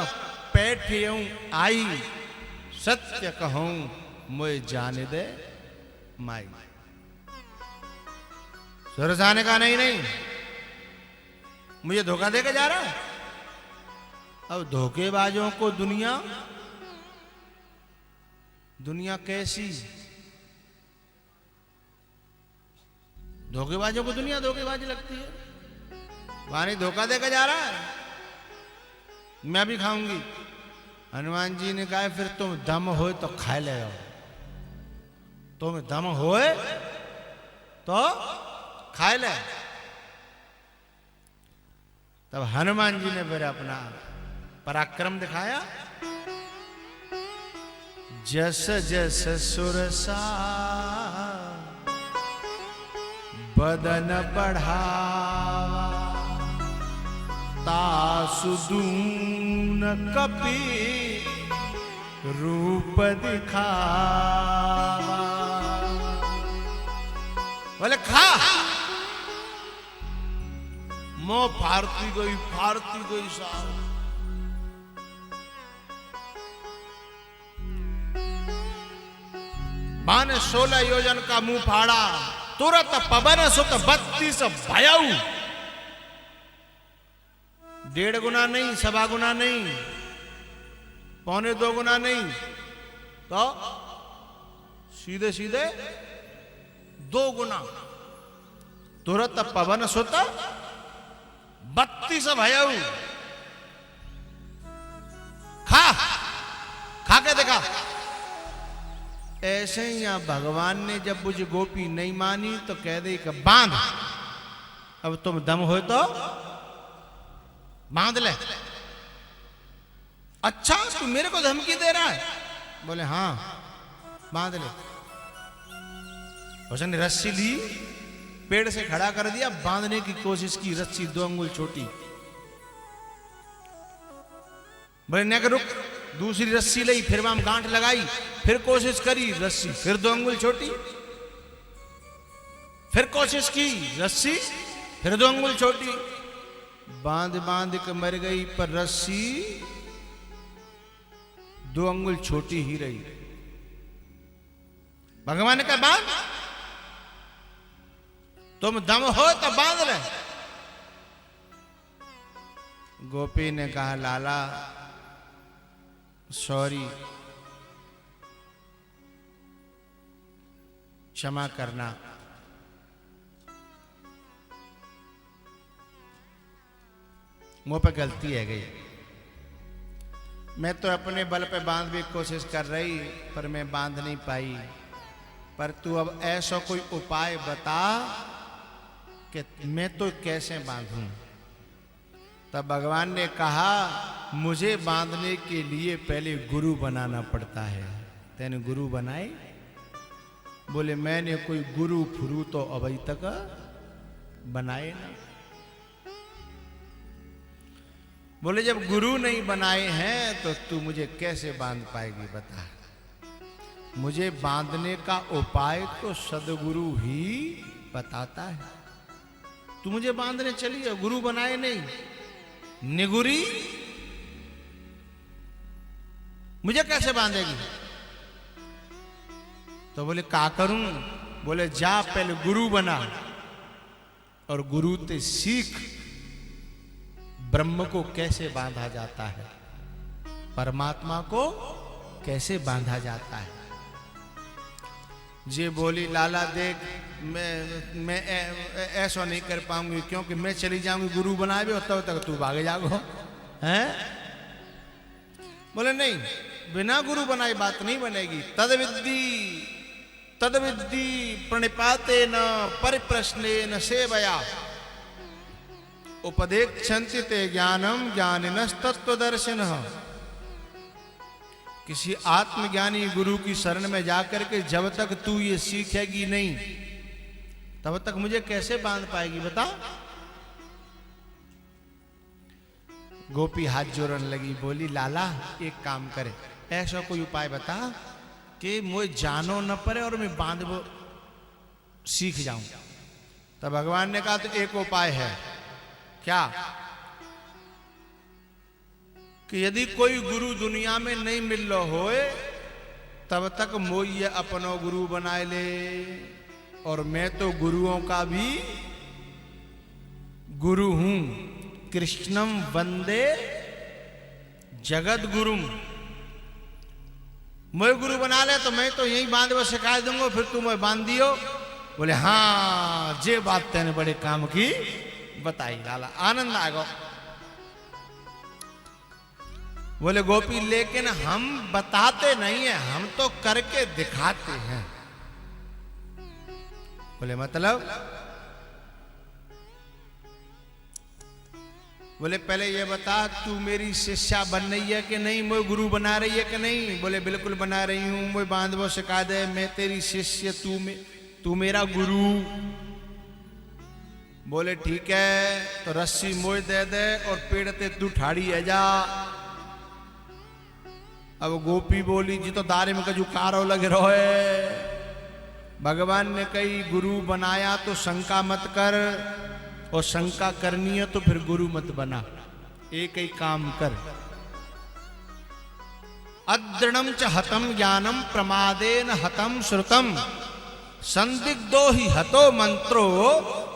पैठियों आई, सत्य कहूं मुझे जाने दे माई। सुरसा ने कहा नहीं नहीं, मुझे धोखा देकर जा रहा है। अब धोखेबाजों को दुनिया दुनिया कैसी, धोखेबाजों को दुनिया धोखेबाजी लगती है। वानी धोखा देकर जा रहा है, मैं भी खाऊंगी। हनुमान जी ने कहा फिर तुम दम होए तो खा ले, तुम दम होए तो खा ले। तब हनुमान जी ने फिर अपना पराक्रम दिखाया। जस जस सुरसा बदन बढ़ावा, तासुदून कपि रूप दिखावा। बोले खा, मोह फारती गई साहब। माने 16 योजन का मुंह फाड़ा, तुरंत पवन सुत 32 भयाऊ। 1.5 गुना नहीं, 1.25 गुना नहीं, 1.25 गुना नहीं, तो सीधे सीधे 2 गुना। तुरंत पवन सुत 32 भयाऊ। खा के देखा। ऐसे ही यहां भगवान ने जब मुझे गोपी नहीं मानी तो कह दे कि बांध, अब तुम दम हो तो बांध ले। अच्छा तू मेरे को धमकी दे रहा है? बोले हाँ बांध ले। उसने रस्सी ली, पेड़ से खड़ा कर दिया, बांधने की कोशिश की, रस्सी 2 अंगुल छोटी। बोले न रुक, दूसरी रस्सी ली, फिर वहां गांठ लगाई, फिर कोशिश करी, रस्सी फिर 2 अंगुल छोटी, फिर कोशिश की, रस्सी फिर 2 अंगुल छोटी। बांध बांध के मर गई, पर रस्सी 2 अंगुल छोटी ही रही। भगवान ने कहा बांध, तुम दम हो तो बांध ले। गोपी ने कहा लाला सॉरी, क्षमा करना। मुंह पे गलती है गई, मैं तो अपने बल पे बांध भी कोशिश कर रही, पर मैं बांध नहीं पाई। पर तू अब ऐसा कोई उपाय बता कि मैं तो कैसे बांधूं। तब भगवान ने कहा मुझे बांधने के लिए पहले गुरु बनाना पड़ता है। तेने गुरु बनाए? बोले मैंने कोई गुरु फुरू तो अभी तक बनाए ना। बोले जब गुरु नहीं बनाए हैं तो तू मुझे कैसे बांध पाएगी बता। मुझे बांधने का उपाय तो सदगुरु ही बताता है। तू मुझे बांधने चली है, गुरु बनाए नहीं, निगुरी मुझे कैसे बांधेगी? तो बोले का करूं? बोले जा पहले गुरु बना और गुरु ते सीख ब्रह्म को कैसे बांधा जाता है, परमात्मा को कैसे बांधा जाता है। जे बोली लाला देख मैं ऐसा नहीं कर पाऊंगी, क्योंकि मैं चली जाऊंगी गुरु बना भी, तब तक तू भागे जागो हैं। बोले नहीं, बिना गुरु बनाए बात नहीं बनेगी। तदविद्धि प्रणिपाते न परिप्रश्ने न सेवया उपदेक्षन्ति ते ज्ञानम ज्ञानिनस्तत्वदर्शिन। किसी आत्मज्ञानी गुरु की शरण में जाकर के जब तक तू ये सीखेगी नहीं, तब तक मुझे कैसे बांध पाएगी बता। गोपी हाथ जोड़ने लगी, बोली लाला एक काम करे, ऐसा कोई उपाय बता कि मुझे जानो न पड़े और मैं बांध वो सीख जाऊं। तब भगवान ने कहा तो एक उपाय है। क्या? कि यदि कोई गुरु दुनिया में नहीं मिल लो होए, तब तक मोई अपनो गुरु बनाए ले, और मैं तो गुरुओं का भी गुरु हूं। कृष्णम वंदे जगत गुरुम। मैं गुरु बना ले तो मैं तो यही बांध वो सिखा दूंगा, फिर तुम बांध दियो। बोले हाँ जे बात तेने बड़े काम की बताई। लाला आनंद आ गो। बोले गोपी लेकिन हम बताते नहीं है, हम तो करके दिखाते हैं। बोले मतलब? बोले पहले ये बता तू मेरी शिष्या बन रही है कि नहीं, मैं गुरु बना रही है कि नहीं। बोले बिल्कुल बना रही हूं, मैं बांध वो सिखा दे, मैं तेरी शिष्य, तू मेरा गुरु। बोले ठीक है तो रस्सी मोड़ दे दे और पेड़ ते तू ठाड़ी है जा। अब गोपी बोली जी तो दारे में कजू कारो लग रहो है। भगवान ने कही गुरु बनाया तो शंका मत कर, और शंका करनी है तो फिर गुरु मत बना। एक ही काम कर। अदृढ़म च हतम ज्ञानम प्रमादेन हतम श्रुतम संदिग्धो ही हतो मंत्रो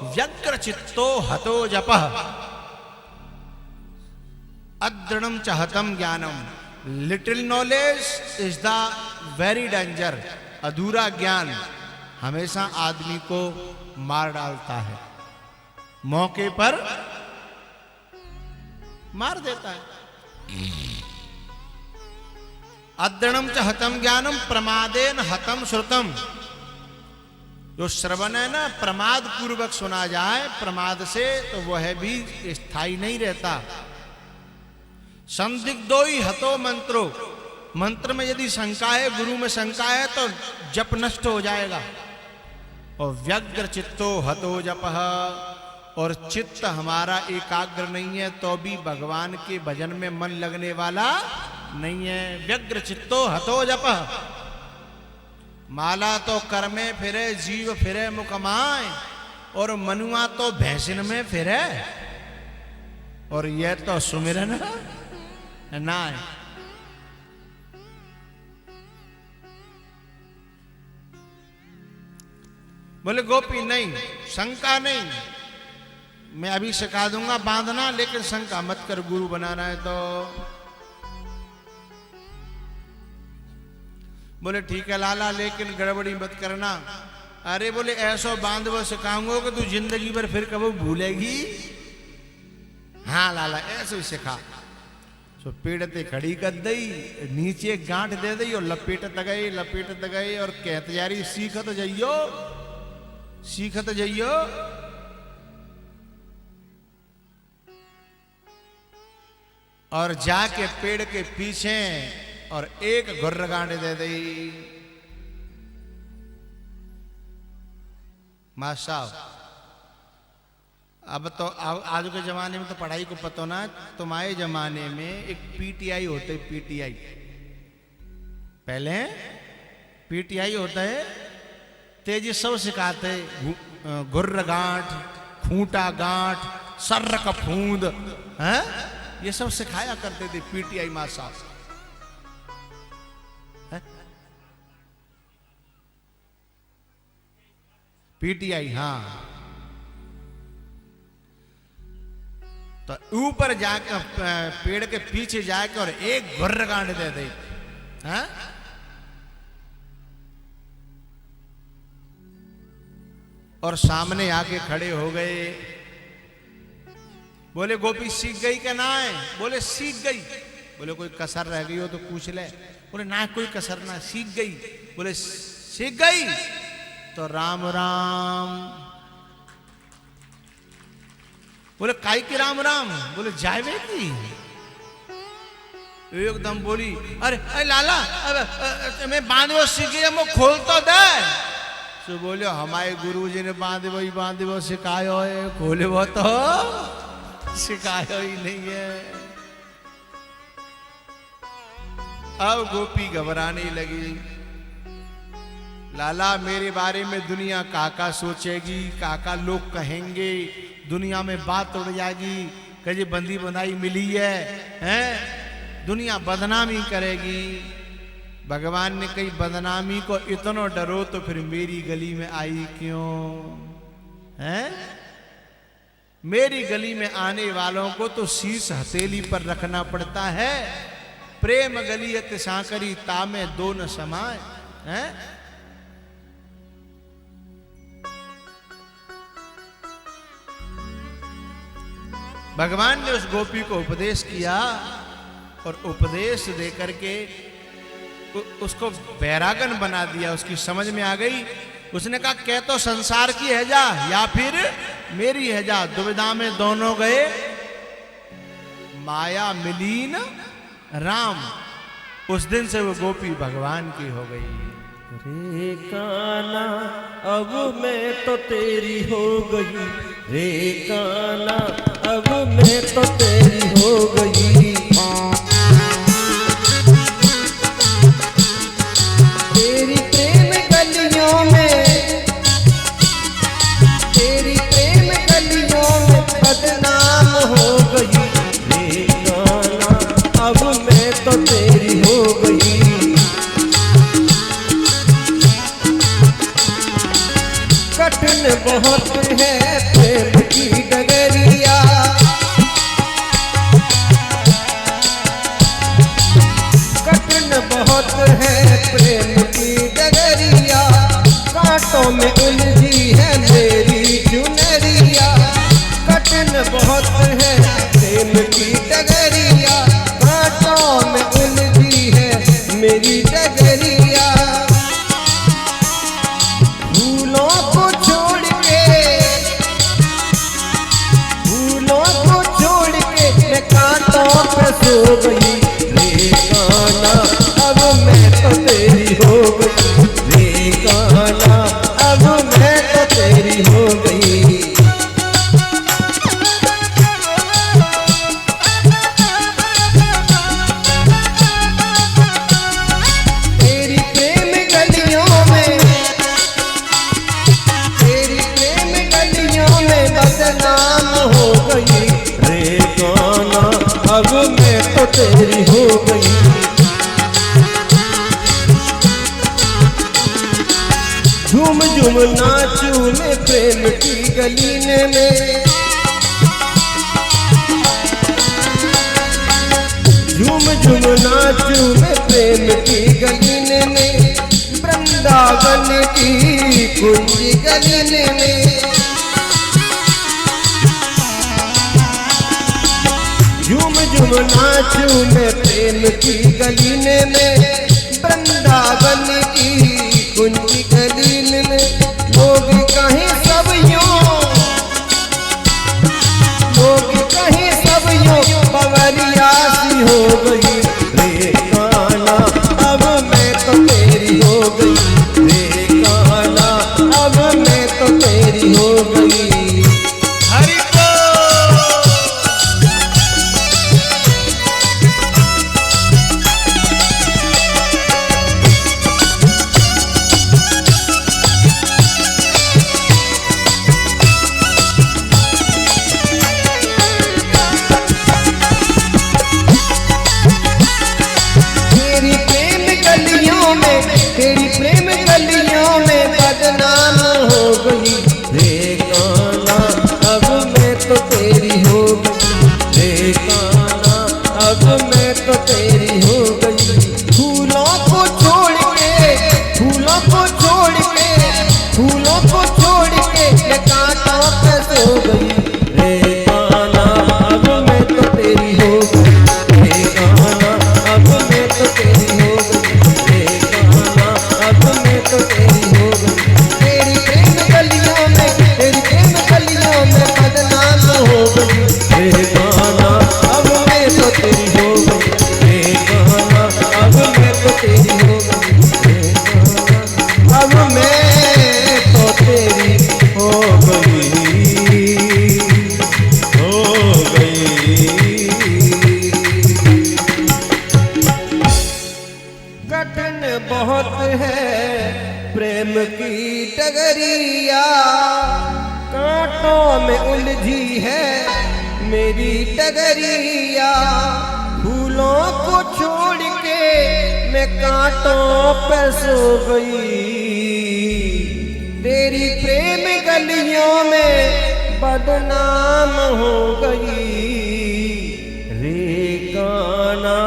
व्यग्र चित्तो हतो जपः। अदृढ़म च हतम ज्ञानम, little knowledge is the very danger. अधूरा ज्ञान हमेशा आदमी को मार डालता है, मौके पर मार देता है। अदृढ़म च हतम ज्ञानम प्रमादेन हतम श्रुतम। जो श्रवण है ना, प्रमाद पूर्वक सुना जाए, प्रमाद से तो वह भी स्थायी नहीं रहता। संदिग्धो ही हतो मंत्रो, मंत्र में यदि शंका है, गुरु में शंका है तो जप नष्ट हो जाएगा। और व्यग्र चित्तो हतो जपः, और चित्त हमारा एकाग्र नहीं है तो भी भगवान के भजन में मन लगने वाला नहीं है। व्यग्र चित्तो हतो जपः। माला तो कर में फिरे, जीव फिरे मुकमाए, और मनुआ तो भैंसिन में फिरे, और यह तो सुमिरन ना है। बोले गोपी नहीं, शंका नहीं, मैं अभी सिखा दूंगा बांधना, लेकिन शंका मत कर, गुरु बनाना है तो। बोले ठीक है लाला, लेकिन गड़बड़ी मत करना। अरे बोले ऐसा बांध वो सिखाऊंगा कि तू जिंदगी भर फिर कभी भूलेगी। हाँ लाला ऐसे ही सिखा। तो पेड़ ते खड़ी कर दई, नीचे गांठ दे दी और लपेट गई और कहते यारी सीखत जाइयो, सीखत जाइयो। और जाके पेड़ के पीछे और एक घुर्र गांठ दे दी। मास्टर अब तो आज के जमाने में तो पढ़ाई को पता ना, तुम्हारे जमाने में एक पीटीआई होते, पीटीआई। पहले पीटीआई होता है तेजी सब सिखाते, गुर्र गांठ, खूंटा गांठ, सर्र का फूंद, हैं ये सब सिखाया करते थे पीटीआई मां साहब। पीटीआई, हाँ। तो ऊपर जाकर पेड़ के पीछे जाकर और एक गुर्र गांठ दे दे, हाँ? और सामने आके खड़े हो गए, बोले गोपी सीख गई क्या ना है? बोले सीख गई। बोले कोई कसर रह गई हो तो पूछ ले। बोले ना कोई कसर ना, सीख गई। बोले सीख गई तो राम राम। बोले काई की राम राम? बोले जावे की। एकदम बोली अरे अरे लाला मैं बांधो सीख गई, मैं खोल तो दे। तो बोले हमारे गुरुजी ने बांधे सिखायो है, खोले वो तो सिखायो ही नहीं है। अब गोपी घबराने लगी, लाला मेरे बारे में दुनिया काका सोचेगी, काका लोग कहेंगे, दुनिया में बात उड़ जाएगी, कहीं बंदी बनाई मिली है, हैं? दुनिया बदनामी करेगी। भगवान ने कही बदनामी को इतना डरो तो फिर मेरी गली में आई क्यों? हैं? मेरी गली में आने वालों को तो शीश हथेली पर रखना पड़ता है। प्रेम गलियत सांकरी तामे दो न समाए, हैं? भगवान ने उस गोपी को उपदेश किया और उपदेश देकर के उसको बैरागन बना दिया। उसकी समझ में आ गई। उसने कहा कह तो संसार की है जा या फिर मेरी है जा, दुविधा में दोनों गए, माया मिलीन राम। उस दिन से वो गोपी भगवान की हो गई। रे काना अब मैं तो तेरी हो गई, रे काना अब मैं तो तेरी हो गई। तेरी प्रेम गलियों में, तेरी प्रेम गलियों में बदनाम हो गई। रे काना अब मैं तो तेरी हो गई। कठिन बहुत है प्रेम की डगरिया, कठिन बहुत है प्रेम की डगरिया। कांटों में उलझी है मेरी चुनरिया, कठिन बहुत है प्रेम की डगरिया। कांटों में उलझी है मेरी डगरिया। फूलों को छोड़ के, फूलों को छोड़ के मैं कांटों पे सो गई। रे काना अब मैं तो तेरी हो गई, रे काना अब मैं तो तेरी हो गई। तेरी प्रेम गलियों में, तेरी प्रेम गलियों में बदनाम हो गई। रे काना अब मैं तो तेरी हो गई। झूम झूम नाचूं मैं प्रेम की गलीने में, झूम झूम नाचूं मैं प्रेम की गलीने में। वृंदावन की कुंज गलीने में, झूम झूम नाचूं मैं प्रेम की गलीने में। वृंदावन की कुंज गलीने में। लोग कहीं सब यूं, लोग कहीं सब यूं बवरिया सी हो गई। रे काना अब मैं तो तेरी हो गई, रे काना अब मैं तो तेरी हो गई। हरि तो तेरी हो गई। फूलों को छोड़ के, फूलों को छोड़ के, फूलों को छोड़ के मैं कांटों पे सो गई। रे कान्हा अब मैं तो तेरी हो गई। रे कान्हा अब मैं तो तेरी हो गई। रे कान्हा अब मैं तो तेरी हो गई। तेरी प्रेम गलियों में, तेरी प्रेम गलियों में बदनाम हो गई। रे कान्हा अब मैं तो तेरी हो गई। रे कान्हा अब मैं तो तेरी हो गई। रे कान्हा अब मैं तो तेरी हो गई, हो गई। कठिन बहुत है प्रेम की डगरिया, कांटों में उलझी है मेरी डगरिया। फूलों को छोड़ के मैं कांटों पे सो गई। तेरी प्रेम गलियों में बदनाम हो गई। रे कान्हा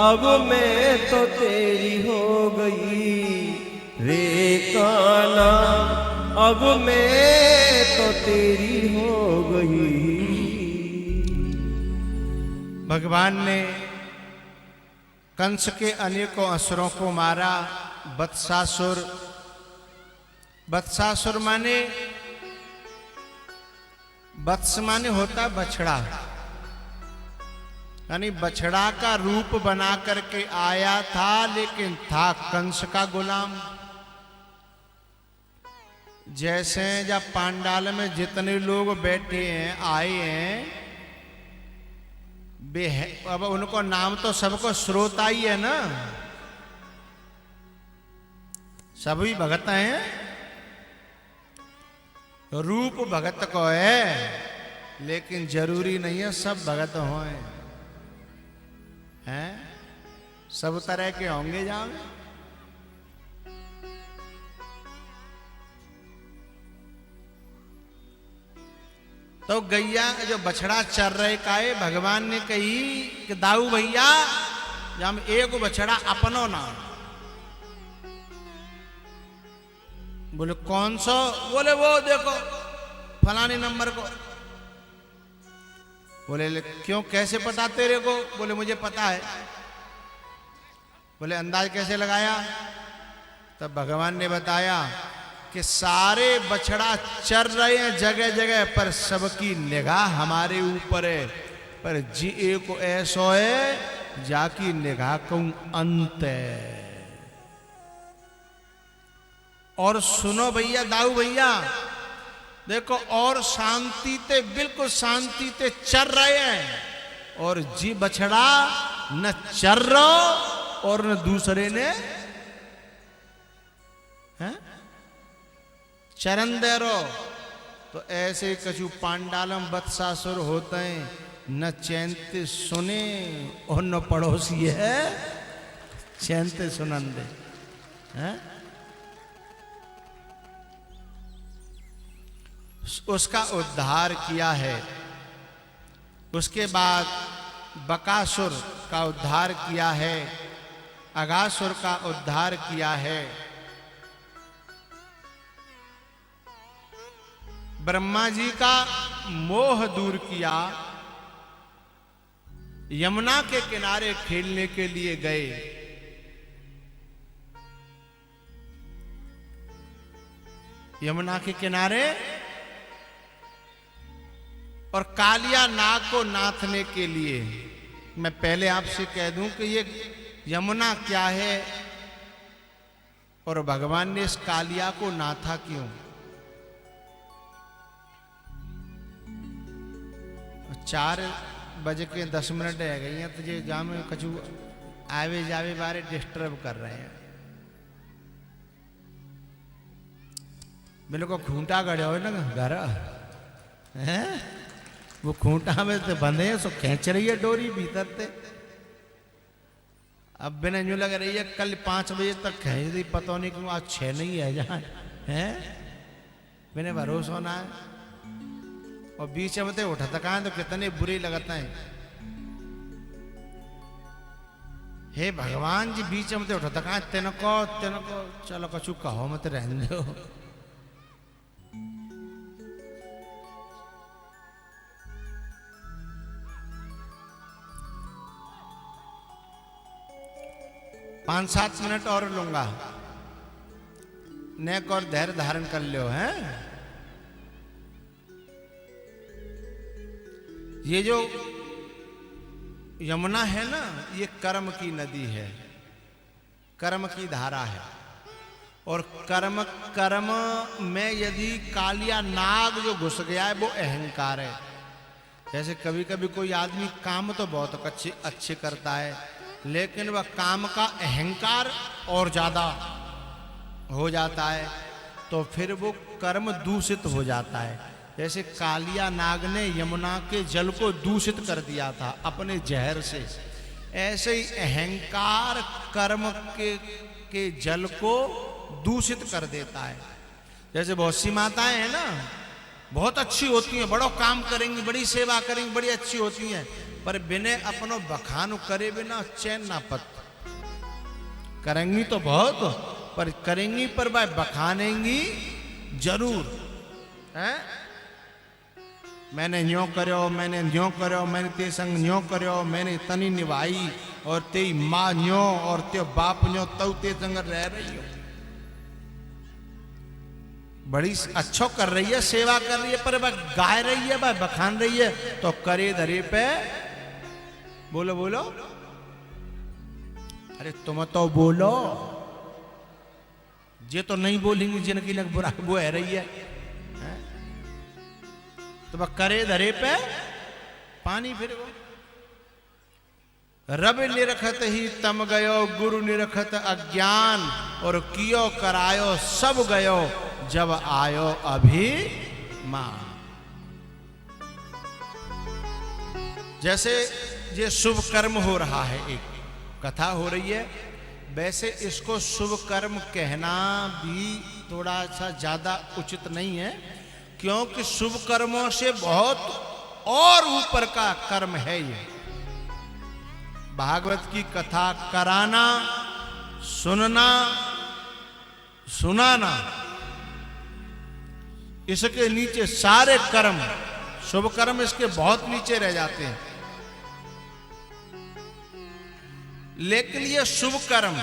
अब मैं तो तेरी हो गई। रे कान्हा अब मैं तो तेरी हो गई। भगवान ने कंस के अनेकों असुरों को मारा। वत्सासुर, वत्सासुर माने, वत्स माने होता बछड़ा, यानी बछड़ा का रूप बना करके आया था, लेकिन था कंस का गुलाम। जैसे जब पांडाल में जितने लोग बैठे हैं, आए हैं, अब उनको नाम तो सबको श्रोता ही है ना, सभी भगत हैं। रूप भगत को है, लेकिन जरूरी नहीं है सब भगत हों, हैं? सब तरह के होंगे जाओगे। तो गैया जो बछड़ा चर रहे काए, भगवान ने कही कि दाऊ भैया जब एक बछड़ा अपनो ना। बोले कौन सा? बोले वो देखो फलाने नंबर को। बोले क्यों, कैसे पता तेरे को? बोले मुझे पता है। बोले अंदाज कैसे लगाया? तब भगवान ने बताया कि सारे बछड़ा चर रहे हैं जगह जगह, पर सबकी निगाह हमारे ऊपर है। पर जी एक ऐसो है जाकी निगाह को अंत है। और सुनो भैया, दाऊ भैया देखो, और शांति ते, बिल्कुल शांति ते चर रहे हैं, और जी बछड़ा न चर रहो और न दूसरे ने हैं चरण दे रहो। तो ऐसे कछु पांडालम वत्सासुर होते हैं, न चैनते सुने और न पड़ोसी है चैनते सुनंदे हैं। उसका उद्धार किया है। उसके बाद बकासुर का उद्धार किया है, अगासुर का उद्धार किया है। ब्रह्मा जी का मोह दूर किया। यमुना के किनारे खेलने के लिए गए। यमुना के किनारे, और कालिया नाग को नाथने के लिए। मैं पहले आपसे कह दूं कि ये यमुना क्या है और भगवान ने इस कालिया को नाथा क्यों। 4:10 रह गई हैं, तो ये गाँव में कछु आवे जावे बारे डिस्टर्ब कर रहे हैं। मेरे को खूंटा गड़े हो ना घर है, वो खूंटा में तो बंधे हैं, सो खींच रही है डोरी भीतर से। अब बिना यूं लग रही है कल 5 बजे तक खींच दी, पता नहीं क्यों आज 6 नहीं है जहाँ है। मैंने भरोसा होना है, और बीच में तो उठा तक तो कितने बुरे लगते हैं। हे भगवान जी बीच में उठो तक तिनको चलो कछु कहो मत रहने दो। पांच 7 मिनट और लूंगा, नेक और धैर्य धारण कर लो हैं। ये जो यमुना है ना, ये कर्म की नदी है, कर्म की धारा है। और कर्म में यदि कालिया नाग जो घुस गया है वो अहंकार है। जैसे कभी कभी कोई आदमी काम तो बहुत अच्छे करता है, लेकिन वह काम का अहंकार और ज्यादा हो जाता है, तो फिर वो कर्म दूषित हो जाता है। जैसे कालिया नाग ने यमुना के जल को दूषित कर दिया था अपने जहर से, ऐसे ही अहंकार कर्म के जल को दूषित कर देता है। जैसे बहुत सी माताएं हैं ना, बहुत अच्छी होती हैं, बड़ो काम करेंगी, बड़ी सेवा करेंगी, बड़ी अच्छी होती हैं, पर बिना अपनो बखान करे बिना चैन ना पत। करेंगी तो बहुत, पर करेंगी पर वह बखानेंगी जरूर है। मैंने न्यों करो, मैंने न्यों करो, मैंने ते संग न्यों करो, मैंने तनी निभाई, और तेरी माँ न्यों और ते बाप न्यों, तब ते संग रह रही हो। बड़ी अच्छो कर रही है, सेवा कर रही है, पर वह गाय रही है, वह बखान रही है, तो करे धरे पे बोलो बोलो, अरे तुम तो बोलो। ये तो नहीं बोलेंगे जिनकी लग बुरा वो है रही है, तो वह करे धरे पे पानी फिर वो। रब निरखत ही तम गयो, गुरु निरखत अज्ञान, और कियो करायो सब गयो, जब आयो अभिमान। जैसे ये शुभ कर्म हो रहा है, एक कथा हो रही है, वैसे इसको शुभ कर्म कहना भी थोड़ा सा ज्यादा उचित नहीं है, क्योंकि शुभ कर्मों से बहुत और ऊपर का कर्म है ये। भागवत की कथा कराना, सुनना, सुनाना, इसके नीचे सारे कर्म, शुभ कर्म इसके बहुत नीचे रह जाते हैं। लेकिन ये शुभ कर्म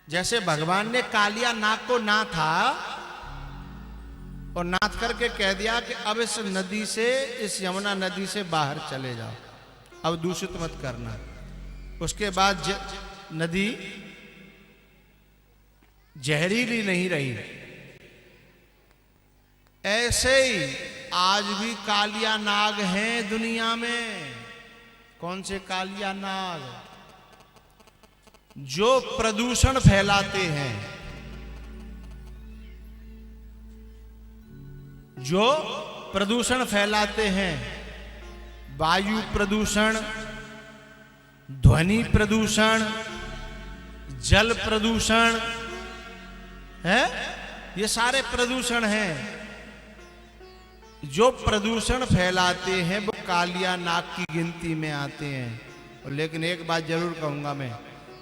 जैसे भगवान ने कालिया नाग को नाथा और नाथ करके कह दिया कि अब इस नदी से, इस यमुना नदी से बाहर चले जाओ, अब दूषित मत करना। उसके बाद नदी जहरीली नहीं रही। ऐसे ही आज भी कालिया नाग हैं दुनिया में। कौन से कालिया नाग? जो प्रदूषण फैलाते हैं, जो प्रदूषण फैलाते हैं, वायु प्रदूषण, ध्वनि प्रदूषण, जल प्रदूषण है, ये सारे प्रदूषण हैं। जो प्रदूषण फैलाते हैं वो कालिया नाग की गिनती में आते हैं। लेकिन एक बात जरूर कहूंगा मैं,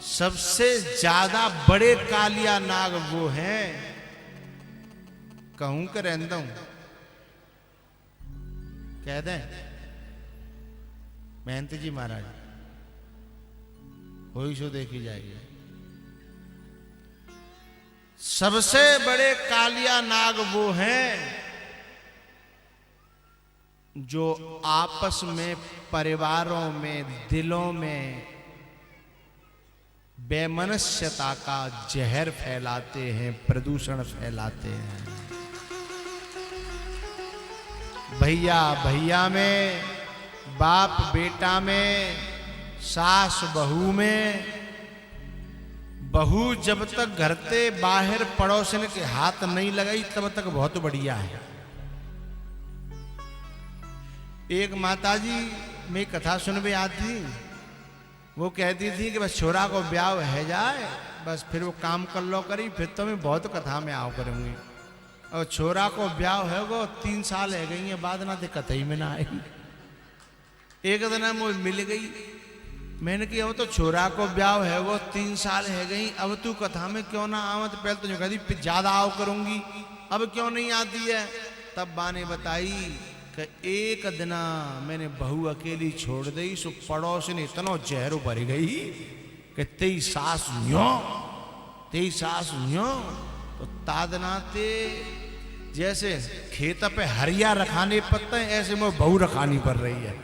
सबसे ज्यादा बड़े कालिया नाग वो हैं, कहूं कि रहता हूं, कह दें महंत जी महाराज, हो सो देखी जाएगी। सबसे बड़े कालिया नाग वो हैं जो आपस में, परिवारों में, दिलों में बेमनस्यता का जहर फैलाते हैं, प्रदूषण फैलाते हैं। भैया भैया में, बाप बेटा में, सास बहू में, बहू जब तक घर से बाहर पड़ोसन के हाथ नहीं लगाई तब तक बहुत बढ़िया है। एक माताजी में कथा सुनने आती थी, वो कहती थी कि बस छोरा को ब्याह है जाए, बस फिर वो काम कर लो करी, फिर तो मैं बहुत कथा में आओ करूंगी। और छोरा को ब्याह है वो 3 साल है गई है बाद ना दिक्कत ही में ना आई। एक दिन मुझे मिल गई, मैंने कहा वो तो छोरा को ब्याह है वो 3 साल है गई, अब तू कथा में क्यों ना आव? तो पहले तो जो कहती ज्यादा आओ करूंगी, अब क्यों नहीं आती है? तब बाने बताई कि एक दिना मैंने बहू अकेली छोड़ दी, सो पड़ोस ने इतना जहर भर गई कि तेई सास न्यो तो तादनाते जैसे खेत पे हरिया रखाने पड़ते हैं ऐसे में बहू रखानी पड़ रही है।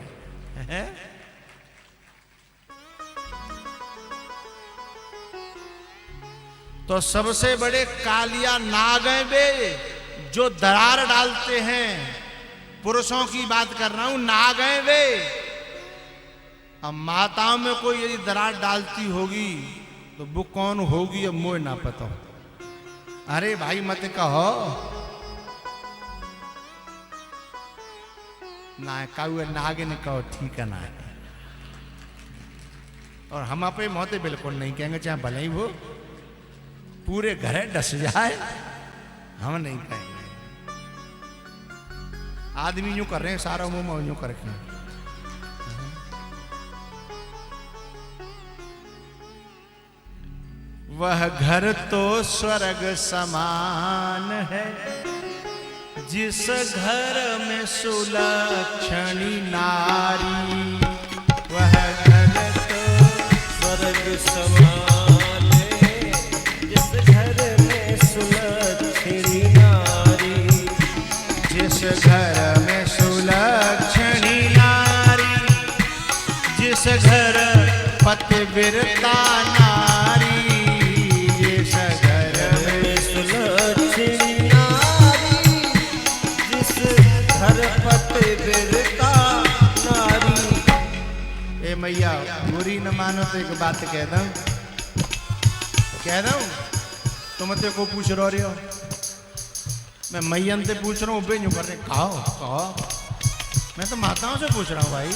तो सबसे बड़े कालिया नाग हैं वे जो दरार डालते हैं। पुरुषों की बात कर रहा हूं, नाग हैं वे। अब माताओं में कोई यदि दरार डालती होगी तो वो कौन होगी अब मुझे ना पता। अरे भाई मत कहो ना, काऊ नाग ने कहो ठीक है ना। और हम अपने मोते बिल्कुल नहीं कहेंगे, चाहे भले ही वो पूरे घर डस जाए, हम नहीं कहेंगे। आदमी यूं कर रहे हैं, सारा मुंह यूं करके। वह घर तो स्वर्ग समान है जिस घर में सुलक्षणी नारी। वह घर तो स्वर्ग समान है जिस घर में सुलक्षणी नारी। जिस घर में सुलक्षणी नारी, जिस घर पतिव्रता नारी, जिस घर में सुलक्षणी नारी, जिस घर पतिव्रता नारी। ए मैया बुरी न मानो तो एक बात कह दूं, तुम ते को पूछ रहे हो, मैं मैयन से पूछ रहा हूँ, बे यूं कर रहे कहो। मैं तो माताओं से पूछ रहा हूँ भाई।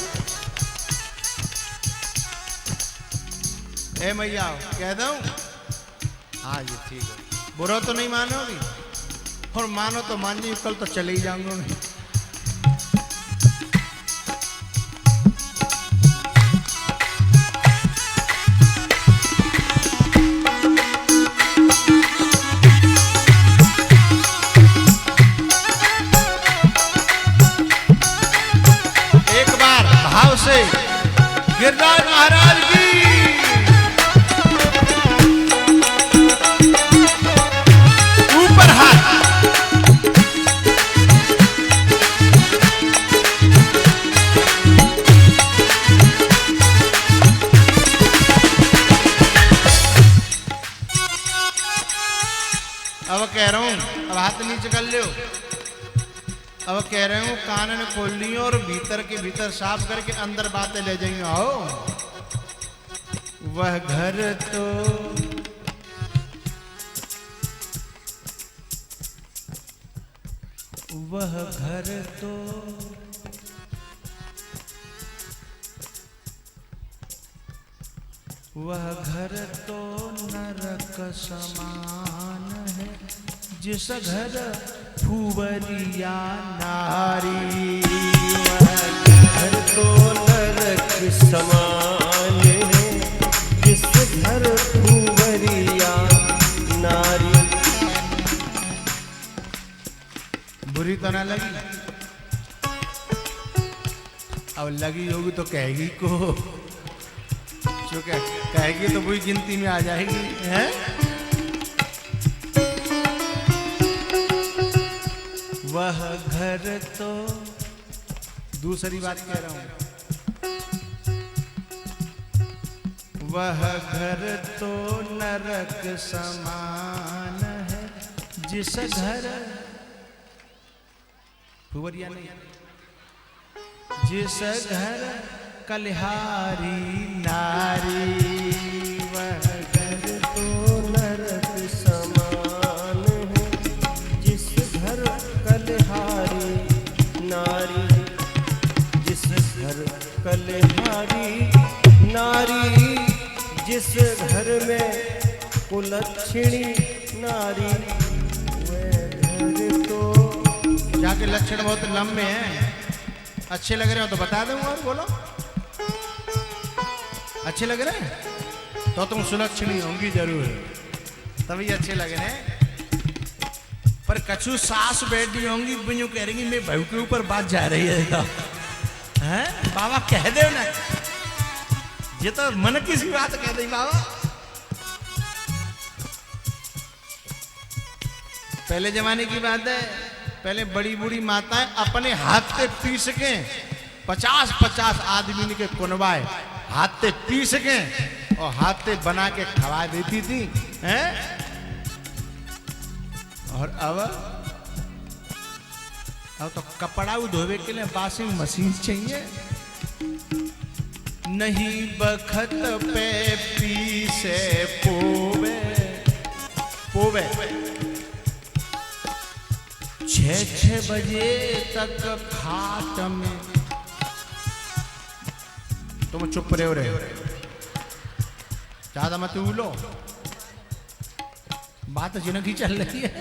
ए मैया कह दूं? हाँ ये ठीक है, बुरा तो नहीं मानोगी? और मानो तो मान जी, कल तो चले ही जाऊंगा मैं। से गिरराज महाराज की ऊपर हाथ। अब कह रहा हूं, अब हाथ नीचे कर लो। अब कह रहे हूँ कानन खोल ली और भीतर के भीतर साफ करके अंदर बातें ले जाएंगे। आओ वह घर तो वह घर तो वह घर तो नरक समान है जिस घर फुवरिया नारी। वह घर तो नरक समान है जिस घर फुवरिया नारी। बुरी तो ना लगी? अब लगी होगी तो कहेगी को, जो कहेगी तो वही गिनती में आ जाएगी है। वह घर तो, दूसरी बात कह रहा हूं, वह घर तो नरक समान है जिस घर फुवरिया नहीं, जिस घर कलिहारी नारी। वह घर तो नरक समान है जिस घर कलिहारी नारी। जिस घर कलिहारी नारी, जिस घर में कुलक्षणी नारी। वह घर बुढ़ा के लक्षण बहुत लंबे हैं। अच्छे लग रहे हो तो बता दूं और बोलो। अच्छे लग रहे हैं तो तुम सुलक्षणी होंगी जरूर, तभी अच्छे लग रहे हैं। पर कछु सास बैठी होंगी बुझू कह रही मैं बहू के ऊपर बात जा रही है। हैं बाबा कह दे ना, ये तो मन की सी बात कह दी बाबा। पहले जमाने की बात है, पहले बड़ी बूढ़ी माताएं अपने हाथ से पीस के 50-50 आदमी के कुनवाए हाथ से पीस के और हाथ से बना के खवा देती थी हैं। और अब तो कपड़ा धोवे के लिए वॉशिंग मशीन चाहिए। नहीं बखत पे पीसे पोवे पोवे 6 बजे तक खाट में। तुम चुप रहे ज्यादा मत उलो, बात जिंदगी चल रही है।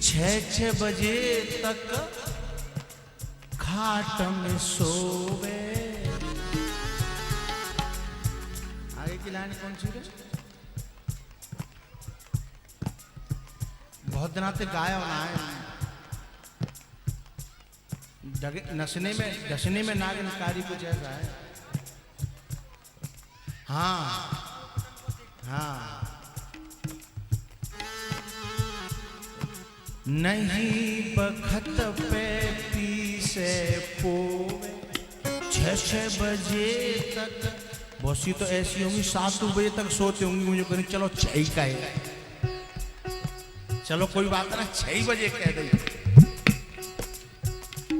6 बजे तक खाट में सोवे। आगे की लाइन कौन सी है? बहुत दिन आते गाया होना है। नसने में नागनकारी कुछ ऐसा है। हाँ हाँ। नहीं बखत पे पीसे पोवे 6 बजे तक। बहुत सी तो ऐसी होंगी 7 बजे तक सोते होंगी, मुझे कहीं चलो 6 का है, चलो कोई बात ना 6 बजे कह दे।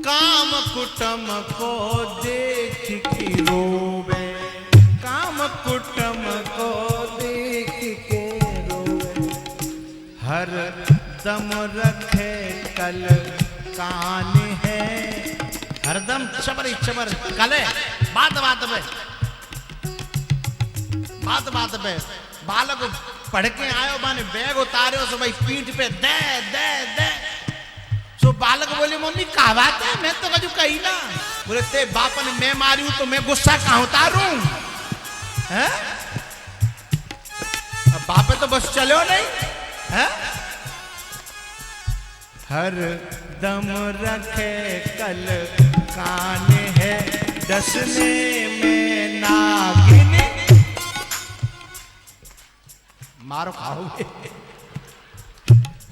काम कुटम को देख के रोवे, काम कुटम को देख के रोवे। हर दम रखे कल कान है, हरदम चबर चबर कले बात बात पे बालक पढ़ के आयो माने बैग उतारे सो भाई पीठ पे दे दे दे। सो बालक बोले मम्मी क्या बात है, मैं तो कजू कही ना। बोले ते बाप ने मैं मारी हूं तो मैं गुस्सा कहां उतारूं है? अब बाप तो बस चलो नहीं है। हर दम रखे कल कान है, डसने में नागिन मारो खाओगे।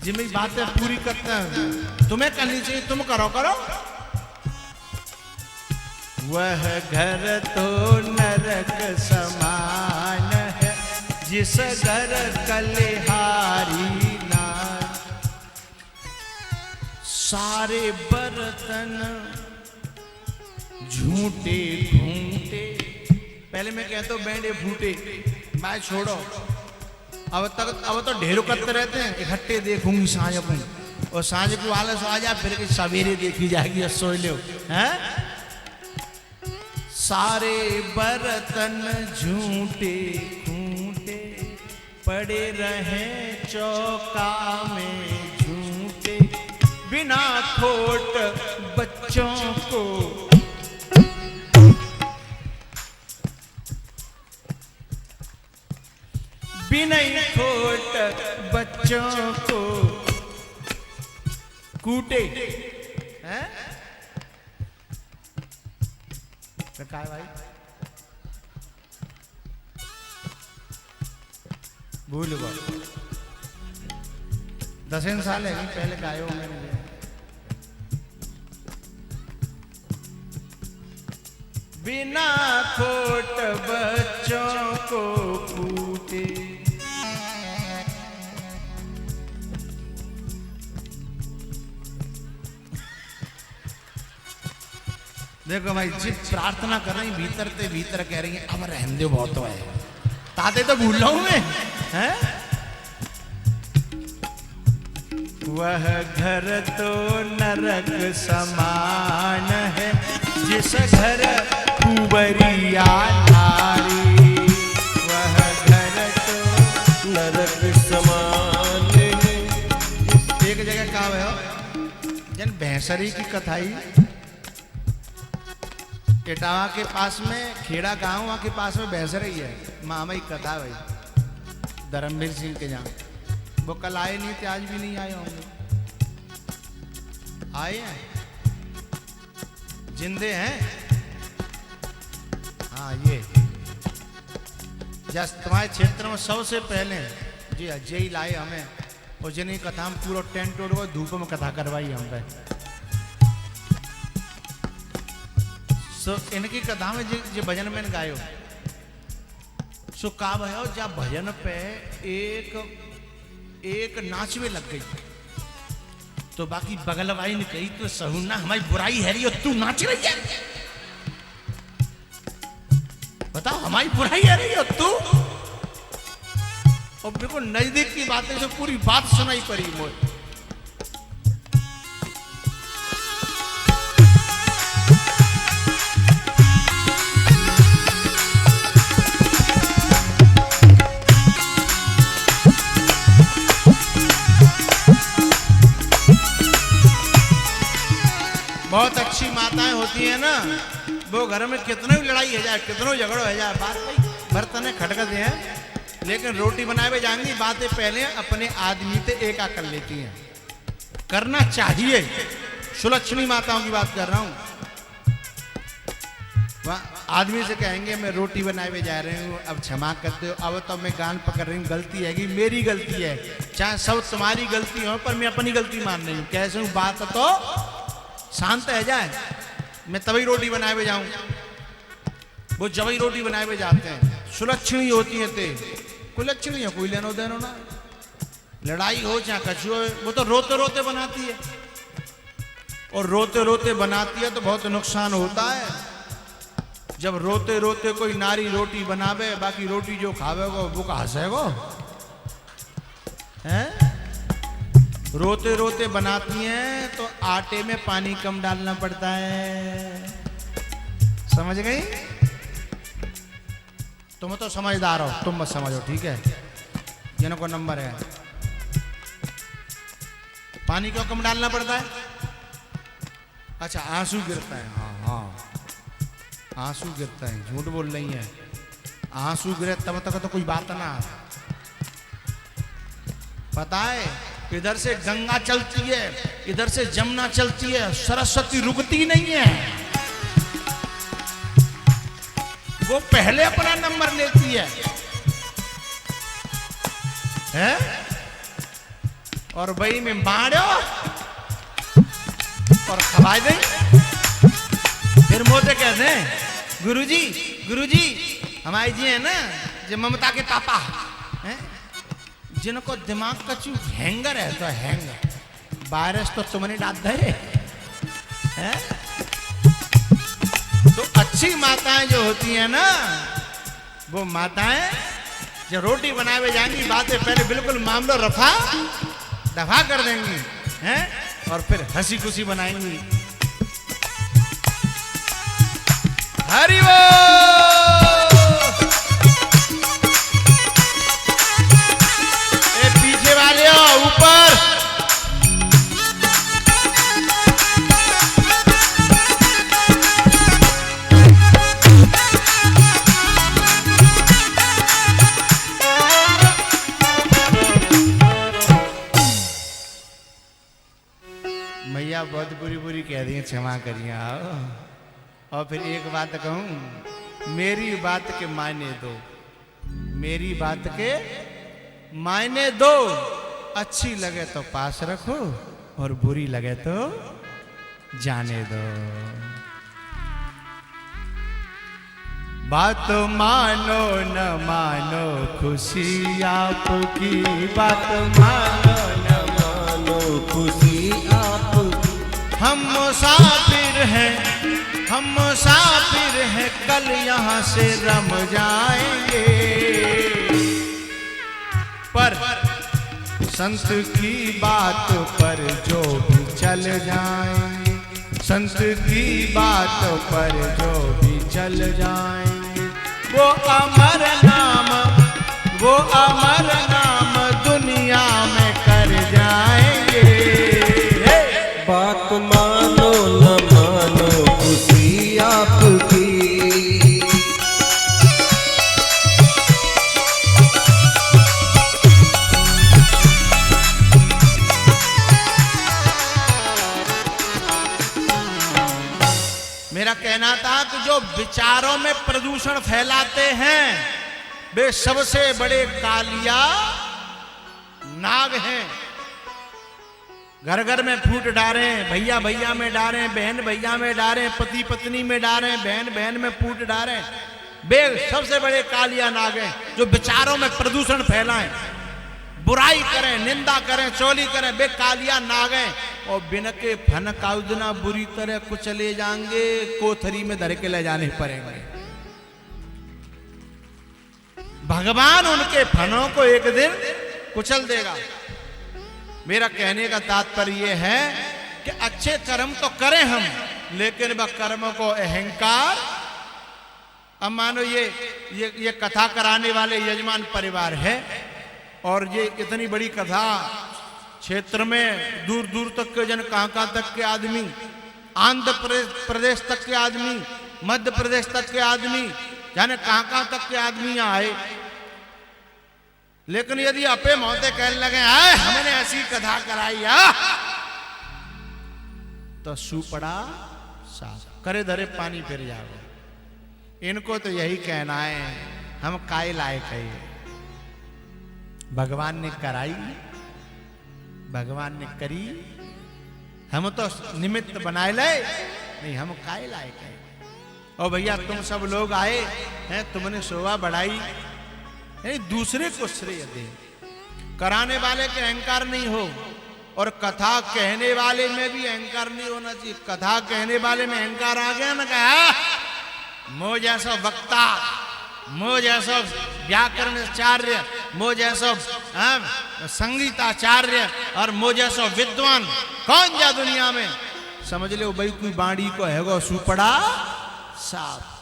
जिम्मेदारी बातें पूरी करते हैं, तुम्हें करनी चाहिए, तुम करो करो। वह घर तो नरक समान है, जिस घर कलिहारी नार। सारे बर्तन झूठे घूंटे। पहले मैं कहता हूँ बैंडे फूटे, मैं छोड़ो। अब तो ढेरों करते रहते हैं, इकट्ठे देखूंगी सांझ को, और सांझ को आलस आ जा फिर सवेरे देखी जाएगी सो लो हैं। सारे बर्तन झूठे खूंटे पड़े रहे चौका में झूठे। बिना खोट बच्चों को बिना खोट बच्चों को कूटे हैं। तो क्या भाई भूल गो 10 साल है पहले गायो मैंने। बिना खोट बच्चों को कूटे। देखो भाई जिस प्रार्थना कर रही भीतर से भीतर कह रही है अब रहने दो बहुत तो है, ताते तो भूल रहा हूं मैं हैं। वह घर तो नरक समान है, जिस घर कुबरिया नारी। वह घर तो नरक समान है। एक जगह भैंसरी की कथाई। इटावा के पास में खेड़ा गांव, वहां के पास में भैंसरी है। मामा की कथा भाई धर्मवीर सिंह के जहाँ। वो कल आए नहीं थे, आज भी नहीं आए होंगे। आए हैं, जिंदे हैं। हाँ, ये जस्ट तुम्हारे क्षेत्र में सबसे पहले जी अजय ही लाए हमें, और जिन्हें कथा हम पूरा टेंट उड़ धूप में कथा करवाई हम पे। सो इनकी कथा में जो भजन में गायो सो का भयो, जब भजन पे एक नाचवे लग गई तो बाकी बगल वाली ने कही तो सहुना हमारी बुराई है रही हो, तू नाच रही है। बताओ हमारी बुराई है रही हो तू। और बिल्कुल नजदीक की बातें से पूरी बात सुनाई पड़ी मुझे। बहुत अच्छी माताएं होती है ना, वो घर में कितना भी लड़ाई हो जाए, कितना झगड़ो हो जाए, बात भाई बर्तन खटकते हैं, लेकिन रोटी बनाए हुए जाएंगी, बातें पहले अपने आदमी से एक कर लेती हैं। करना चाहिए, सुलक्षणी माताओं की बात कर रहा हूं। वहाँ आदमी से कहेंगे मैं रोटी बनाए हुए जा रही हूँ, अब क्षमा करते हो, अब तो मैं गान पकड़ रही हूँ, गलती है कि मेरी गलती है, चाहे सब तुम्हारी गलती हो पर मैं अपनी गलती मान रही हूँ। कैसे हूँ बात तो शांत है जाए, मैं तभी रोटी बनाए हुए जाऊं। वो जब ही रोटी बनाए हुए जाते हैं, सुलक्षणी होती है ते कुलक्षणी है, कोई लेनो देनो ना। लड़ाई हो चाहे कछु हो, वो तो रोते रोते बनाती है, और रोते रोते बनाती है तो बहुत नुकसान होता है। जब रोते रोते कोई नारी रोटी बनावे, बाकी रोटी जो खावेगो वो का हंसेगो हैं। रोते रोते बनाती हैं तो आटे में पानी कम डालना पड़ता है, समझ गई। तुम तो समझदार हो, तुम मत समझो, ठीक है। जिनको नंबर है, पानी क्यों कम डालना पड़ता है? अच्छा, आंसू गिरता है। हाँ हाँ, आंसू गिरता है, झूठ बोल रही है। आंसू गिरे तब तक तो कोई बात ना। पता है, इधर से गंगा चलती है, इधर से जमुना चलती है, सरस्वती रुकती नहीं है। वो पहले अपना नंबर लेती है, हैं? और भाई में मारो और खवाए दे। फिर मोते कहते हैं गुरुजी हमारे जी है ना, जो ममता के पापा हैं, जिनको दिमाग का चू हैंगर है तो हैंगर वायरस तो तुमने डाल दे हैं। तो अच्छी माताएं जो होती हैं ना, वो माताएं जो रोटी बनाए हुए जाएंगी, बातें पहले बिल्कुल मामला रफा दफा कर देंगी हैं, और फिर हंसी खुशी बनाएंगी। हरि बोल। ए पीछे वाले ऊपर। मैया बहुत बुरी कह दी, क्षमा करिए। और फिर एक बात कहूं, मेरी बात के मायने दो, मेरी बात के मायने दो। अच्छी लगे तो पास रखो, और बुरी लगे तो जाने दो। बात मानो न मानो खुशी आपकी, बात मानो न मानो खुशी आपकी। हम मुसाफिर हैं, हम मुसाफिर हैं, कल यहाँ से रम जाएंगे। पर संत की बात पर जो भी चल जाएंगे, संत की बात पर जो भी चल जाएंगे, वो अमर नाम, वो अमर नाम दुनिया में कर जाएंगे। बात मान कहना था कि जो विचारों में प्रदूषण फैलाते हैं वे सबसे बड़े कालिया नाग हैं। घर घर में फूट डालें, भैया भैया में डालें, बहन भैया में डालें, पति पत्नी में डालें, बहन बहन में फूट डालें, वे सबसे बड़े कालिया नाग हैं जो विचारों में प्रदूषण फैलाएं, बुराई करें, निंदा करें, चोली करें, वे कालिया नाग हैं। और बिन के फन काउदना बुरी तरह कुचले जाएंगे, कोथरी में धर के ले जाने पड़ेंगे। भगवान उनके फनों को एक दिन कुचल देगा। मेरा कहने का तात्पर्य यह है कि अच्छे कर्म तो करें हम, लेकिन वह कर्मों को अहंकार। अब मानो ये कथा कराने वाले यजमान परिवार है और ये इतनी बड़ी कथा क्षेत्र में दूर दूर तक के जन, कहां तक के आदमी, आंध्र प्रदेश तक के आदमी, मध्य प्रदेश तक के आदमी, जाने कहां तक के आदमी यहाँ आए। लेकिन यदि अपे मोते कहने लगे आए हमने ऐसी कथा कराई तो सुपड़ा साफ करे धरे पानी फिर जाओ। इनको तो यही कहना है हम काय लायक है। भगवान ने कराई, भगवान ने करी, हम तो निमित्त बनाए ले, नहीं हम काय लायक है। और भैया तुम सब लोग आए हैं, तुमने शोभा बढ़ाई, नहीं दूसरे को श्रेय दे। कराने वाले के अहंकार नहीं हो, और कथा कहने वाले में भी अहंकार नहीं होना चाहिए। कथा कहने वाले में अहंकार आ गया ना, कहा मो जैसा वक्ता, मो जैसा व्याकरणाचार्य, मो जैसा संगीताचार्य और मो जैसा विद्वान कौन जा दुनिया में। समझ लो भाई कोई बाड़ी को है गो सुपड़ा साफ।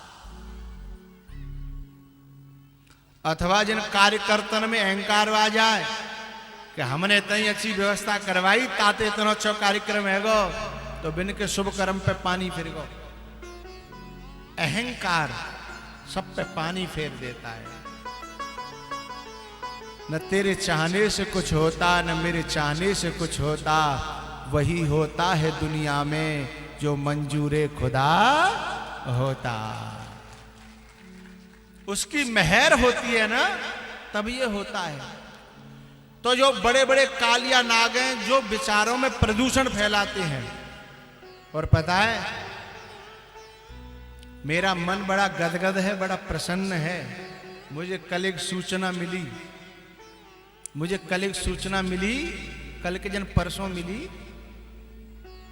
अथवा जिन कार्यकर्तन में अहंकार आ जाए कि हमने इतनी अच्छी व्यवस्था करवाई, ताते इतना अच्छा कार्यक्रम है गो, तो बिन के शुभ कर्म पे पानी फिर गो। अहंकार सब पे पानी फेर देता है। न तेरे चाहने से कुछ होता, न मेरे चाहने से कुछ होता, वही होता है दुनिया में जो मंजूरे खुदा होता। उसकी मेहर होती है ना, तब ये होता है। तो जो बड़े बड़े कालिया नाग हैं जो विचारों में प्रदूषण फैलाते हैं। और पता है मेरा मन बड़ा गदगद है, बड़ा प्रसन्न है। मुझे कल एक सूचना मिली, कल के दिन परसों मिली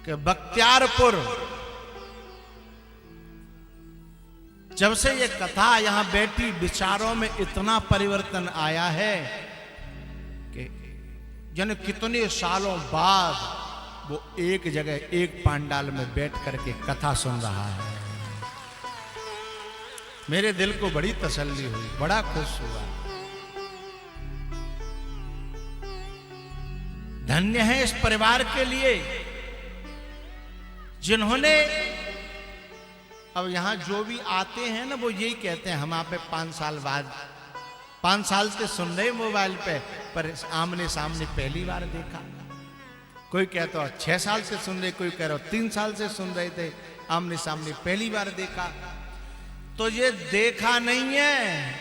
कि बख्तियारपुर, जब से ये कथा यहां बैठी, विचारों में इतना परिवर्तन आया है कि जन कितने सालों बाद वो एक जगह एक पांडाल में बैठ करके कथा सुन रहा है। मेरे दिल को बड़ी तसल्ली हुई, बड़ा खुश हुआ। धन्य है इस परिवार के लिए जिन्होंने, अब यहां जो भी आते हैं ना वो यही कहते हैं हम आप 5 साल बाद, 5 साल से सुन रहे मोबाइल पे, पर आमने सामने पहली बार देखा। कोई कहता है 6 साल से सुन रहे, कोई कह रहा 3 साल से सुन रहे थे, आमने सामने पहली बार देखा। तो ये देखा नहीं है,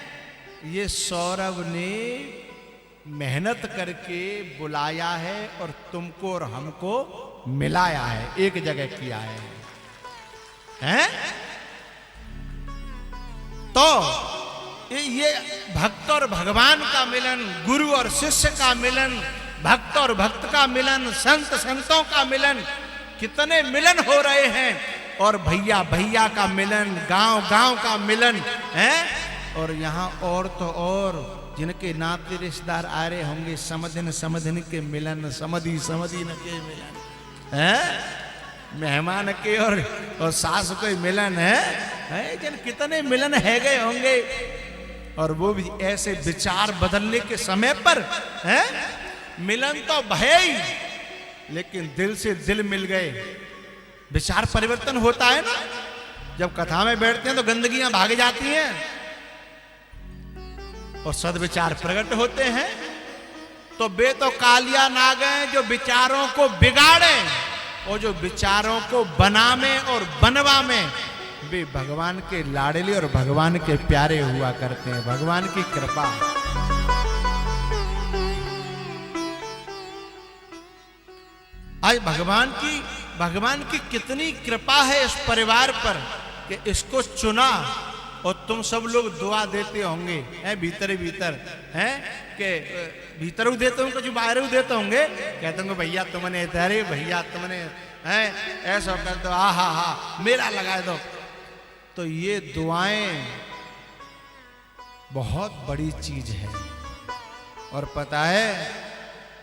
ये सौरभ ने मेहनत करके बुलाया है और तुमको और हमको मिलाया है, एक जगह किया है, हैं? तो ये भक्त और भगवान का मिलन, गुरु और शिष्य का मिलन, भक्त और भक्त का मिलन, संत संतों का मिलन, कितने मिलन हो रहे हैं। और भैया भैया का मिलन, गांव गांव का मिलन है। और यहाँ और तो और जिनके नाते रिश्तेदार आ रहे होंगे, समधिन समधिन के मिलन, समधी समधिन के मिलन है, मेहमान के और सास के मिलन है जिन कितने मिलन है गए होंगे। और वो भी ऐसे विचार बदलने के समय पर है। मिलन तो भय ही, लेकिन दिल से दिल मिल गए, विचार परिवर्तन होता है ना। जब कथा में बैठते हैं तो गंदगियां भाग जाती हैं और सद्विचार प्रकट होते हैं। तो वे तो कालिया नाग हैं जो विचारों को बिगाड़े और जो विचारों को बनावे और बनवा में वे भगवान के लाडले और भगवान के प्यारे हुआ करते हैं। भगवान की कृपा। आज भगवान की कितनी कृपा है इस परिवार पर कि इसको चुना। और तुम सब लोग दुआ देते होंगे हैं भीतर ही भीतर हैं कि भीतर देते होंगे कुछ बाहर देते होंगे। कहते होंगे भैया तुमने अरे भैया तुमने हैं ऐसा कर दो, हा मेरा लगा दो। तो ये दुआएं बहुत बड़ी चीज है। और पता है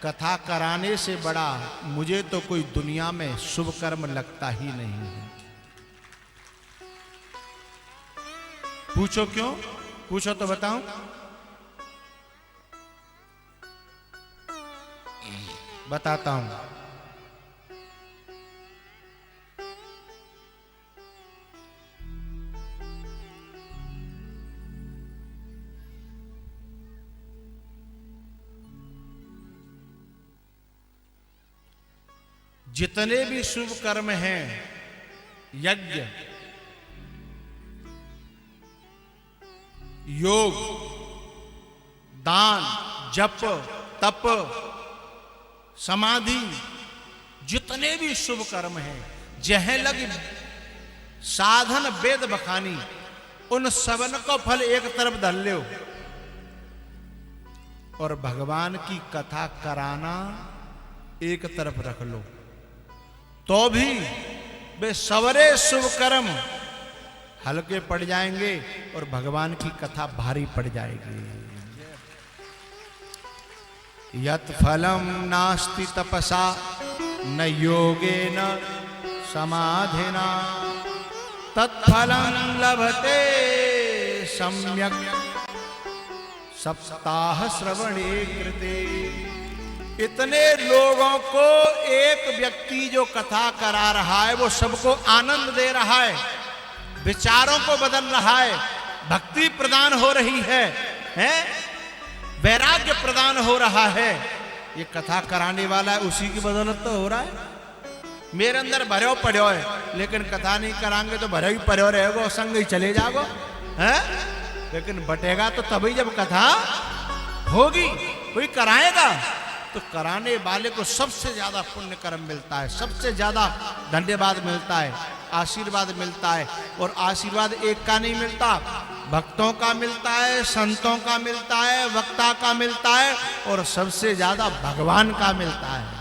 कथा कराने से बड़ा मुझे तो कोई दुनिया में शुभ कर्म लगता ही नहीं है। पूछो क्यों? पूछो तो बताऊं। बताता हूं। जितने भी शुभ कर्म हैं, यज्ञ, योग, दान, जप, तप, समाधि, जितने भी शुभ कर्म हैं, जह लग साधन वेद बखानी, उन सबन को फल एक तरफ धर लो और भगवान की कथा कराना एक तरफ रख लो, तो भी वे सवरे शुभ कर्म हल्के पड़ जाएंगे और भगवान की कथा भारी पड़ जाएगी। यत् फलम नास्ति तपसा न योगेन समाधिना तत्फलं लभते सम्यक सप्ताह श्रवणे कृते। इतने लोगों को एक व्यक्ति जो कथा करा रहा है वो सबको आनंद दे रहा है, विचारों को बदल रहा है, भक्ति प्रदान हो रही है, वैराग्य प्रदान हो रहा है। ये कथा कराने वाला है उसी की बदौलत तो हो रहा है। मेरे अंदर भरो पड़ो है लेकिन कथा नहीं करांगे तो भरो ही पड़ो रहेगो, संग ही चले जाओ है। लेकिन बटेगा तो तभी जब कथा होगी, कोई कराएगा तो कराने वाले को सबसे ज्यादा पुण्य कर्म मिलता है, सबसे ज्यादा धन्यवाद मिलता है, आशीर्वाद मिलता है। और आशीर्वाद एक का नहीं मिलता, भक्तों का मिलता है, संतों का मिलता है, वक्ता का मिलता है और सबसे ज्यादा भगवान का मिलता है।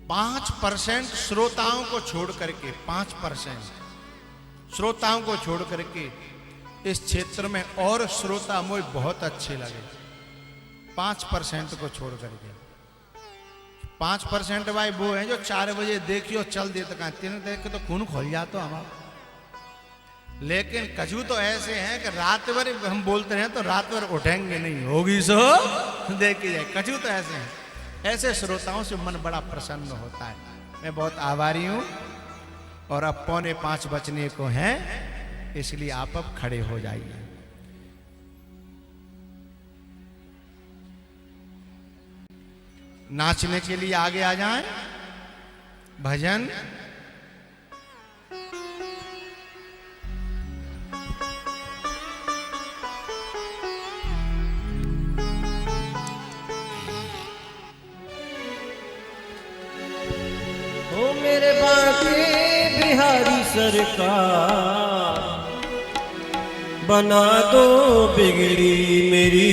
5% श्रोताओं को छोड़ करके, 5% श्रोताओं को छोड़ करके इस क्षेत्र में और श्रोता मुझे बहुत अच्छे लगे। 5% को छोड़ करके 5% भाई वो हैं जो 4 बजे देखियो चल देते, कहा 3 देख के तो खून खोल जाता हमारा। लेकिन कछु तो ऐसे हैं कि रात भर हम बोलते हैं तो रात भर उठेंगे नहीं, होगी सो देखी जाए। कछु तो ऐसे हैं, ऐसे श्रोताओं से मन बड़ा प्रसन्न होता है। मैं बहुत आभारी हूं। और अब 4:45 बजने को हैं, इसलिए आप अब खड़े हो जाइए। नाचने के लिए आगे आ जाएं। भजन ओ मेरे बांके बिहारी सरकार, बना दो बिगड़ी मेरी।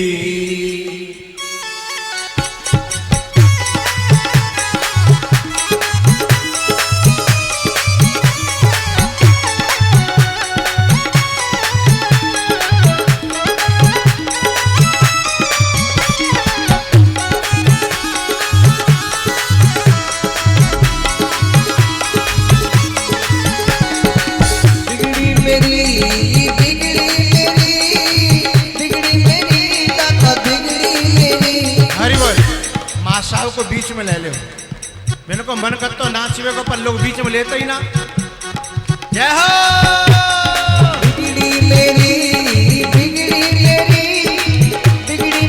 साहब को बीच में ले ले। मैंने को मन करता तो नाचवे को, पर लोग बीच में लेते ही ना। जय हो। बिगड़ी मेरी, बिगड़ी मेरी, बिगड़ी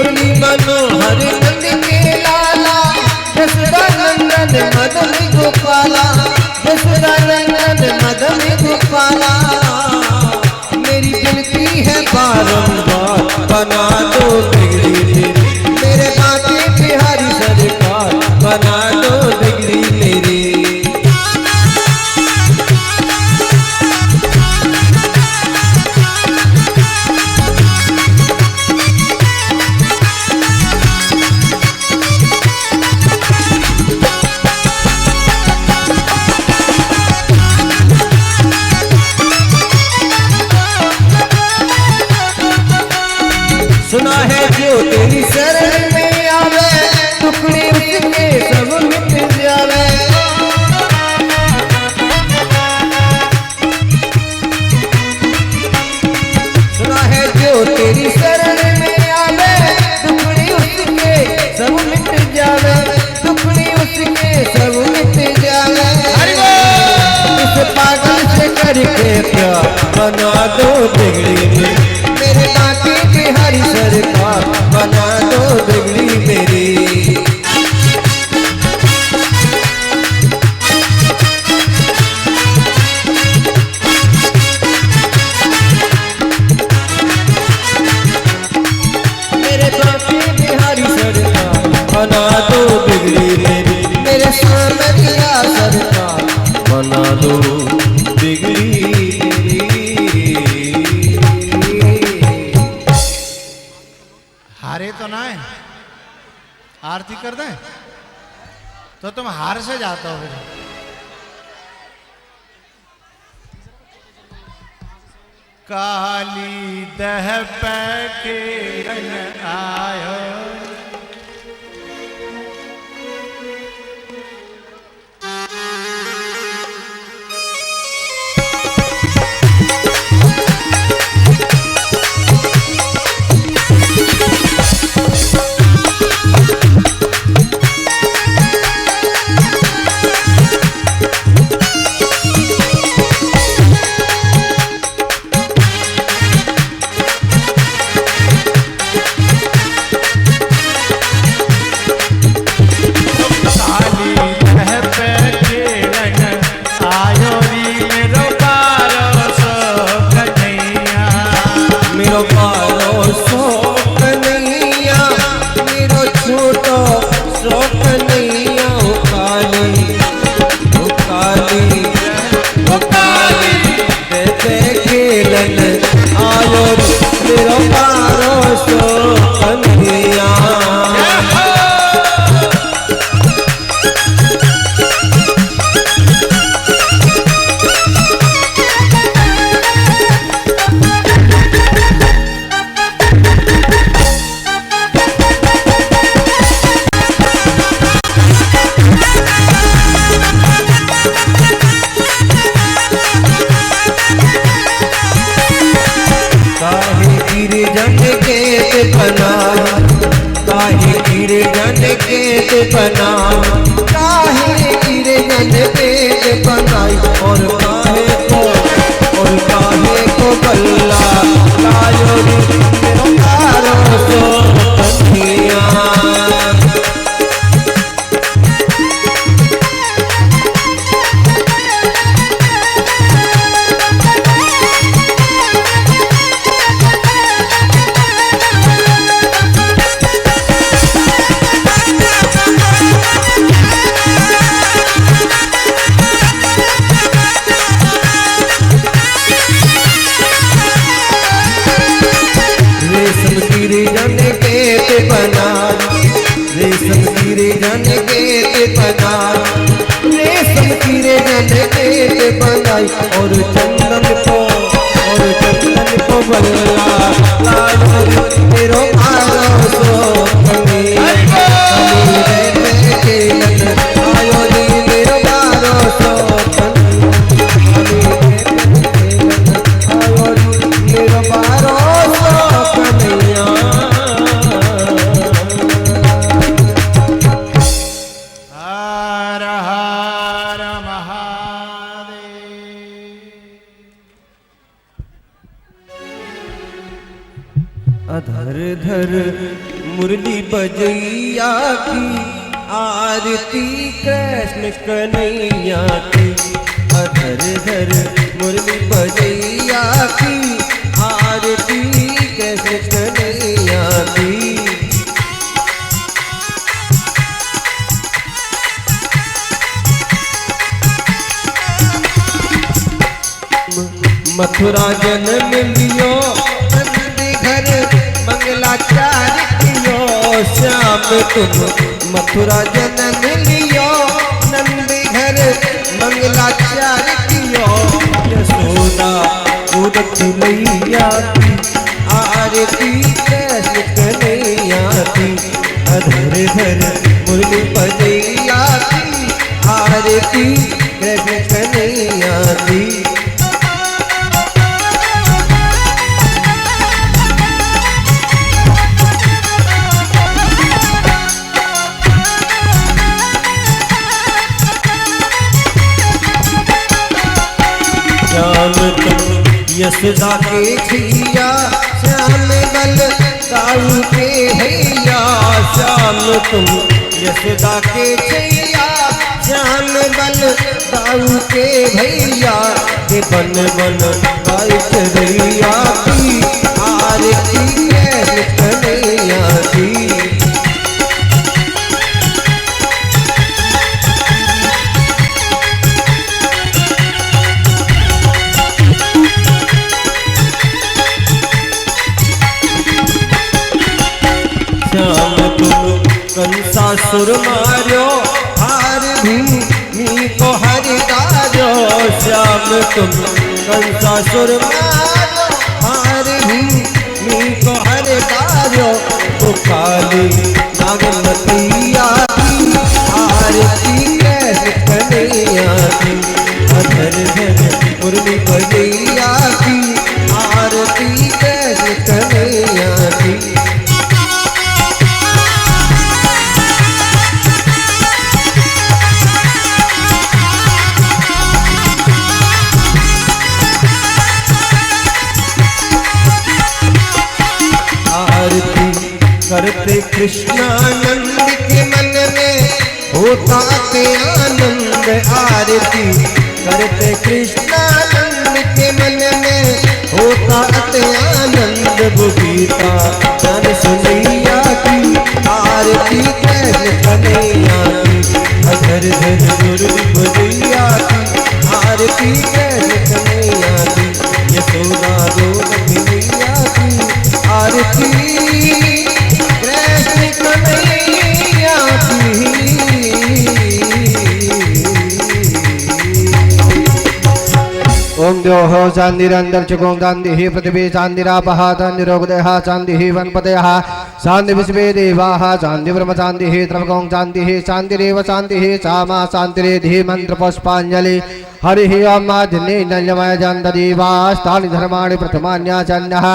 मुरली मनोहर नंद के लाला दशरथ नंदन मदन गोपाला दशरथ नंदन मदन गोपाला मेरी विनती है बारंबार बना दो बिगड़ी मेरी मेरे बाके बिहारी सरकार बना दो बिगड़ी मेरी सुना है जो तेरी शरण में आवे टुकड़े उसके सब मिट जावे सुना है जो तेरी शरण में आवे टुकड़े उसके सब मिट जावे टुकड़े उसके सब मिट जावे इस पागल से करके प्यार बना दो बिगड़ी में मेरे बाकी बिहारी सरकार बना दो बिगड़ी मेरी मेरे बाकी बिहारी सरकार बना दो बिगड़ी मेरी मेरे सामरिया सरकार बना दो बिगड़ी हारे तो ना है, आरती कर दें तो तुम हार से जाते हो फिर। काली दह पैके आयो बना काहे गिरे जन पेट बनाई और काहे को गल्ला लायो मेरा सो कन्हैया बना रेशम कीरे जन के बना रेशम कीरे जन के बनाई और चंदन को बल्ला लायो तेरो आरो सो कमी के आयो नी मेरो बारो सो आयो नी मेरो बारो सो कन्हैया धर मुरली बजैया की आरती कृष्ण कन्हैया की। धर धर मुरली बजैया की आरती कृष्ण कन्हैया की। मथुरा जन्म लियो नंदी घर मंगलाचार कियो। श्याम तुम मथुरा जन्म लियो नंदी घर मंगलाचार कियो। यशोदा दूध मैया की आरती कृष्ण कन्हैया की। धर धर मुरली बजैया की आरती कृष्ण कन्हैया की। श्याम तुम यशोदा के छैया श्याम बल दाऊ के हैया। श्याम तुम यशोदा के छैया श्याम बल दाऊ के भैया। के बन बन गाय चरैया की आरती कृष्ण कन्हैया की। श्याम तुम कंसासुर मार्यो हार भूमि को हरिदार्यो। श्याम तुम कंसासुर मार्यो हार भूमि को हरिदार्यो। तो काली नागमतिया की आरती कृष्ण कन्हैया की। धर धर मुरली बजैया की आरती कृष्ण कन्हैया की। आरती करते कृष्णानंद के मन में होता ते आनंद। आरती करते कृष्णानंद के मन में होता ते आनंद। गीता जन सुनैया की आरती कृष्ण कन्हैया की। धर धर मुरली बजैया की आरती कृष्ण कन्हैया की। यशोदा दूध मैया की आरती कृष्ण कन्हैया की। ओम द्योः शान्तिरन्तरिक्षं शान्तिः पृथिवी शान्तिरापः शान्तिरोगदयः शान्तिः वनपतयः शान्ति विश्वे देवाः शान्ति ब्रह्म शान्तिः त्र्यम्बकं शान्तिः शान्तिरेव शान्तिः सामा शान्तिरेधि मन्त्रपुष्पाञ्जलि। हरिः ओम नल्यमय जन्ददेवास्तानि धर्माणि प्रथमान्याचन्यः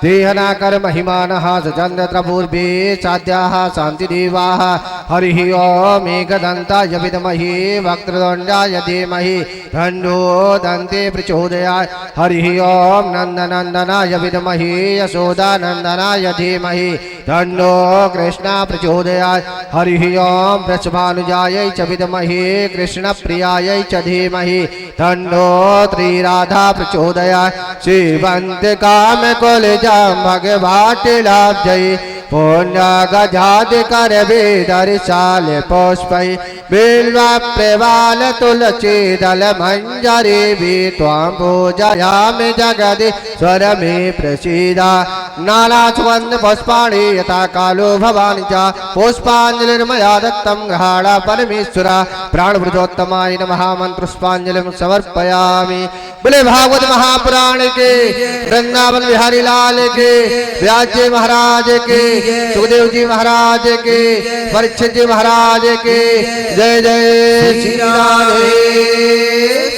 देहनाकर महिमानः सचन्द्र पूर्वे साध्याः शान्तिदेवाः। हरिः ओम एकदन्ताय विद्महे वक्रतुण्डाय धीमहि तन्नो दन्ते प्रचोदयात्। हरिः ओम नन्दनन्दनाय विद्महे यशोदानन्दनाय धीमहि तन्नो कृष्ण प्रचोदयात्। हरिः ओम वृषभानुजायै च विद्महे कृष्णप्रियायै च धीमहि तन्नो श्रीराधा प्रचोदयात्। श्रीवन्त काम कुलजं भगवाटिलाब्जै पुण्यगजाद कर वेदर्शाल पुष्पै बिल्व प्रवाल तुलसी दल मंजरी भी त्वां पूजयामि जगदीश्वर मे प्रसीद। नानासुगन्ध पुष्पाणि यथा कालो भवानि च पुष्पाञ्जलिर्मया दत्तं गृहाण परमेश्वर। प्राणपुरुषोत्तमाय नमः मंत्रपुष्पाञ्जलिं समर्पयामि। बोले भागवत महापुराण के, वृंदावन बिहारी लाल के, व्यास जी महाराज के, सुखदेव जी महाराज के, परीक्षित जी महाराज के। जय जय श्री राधे।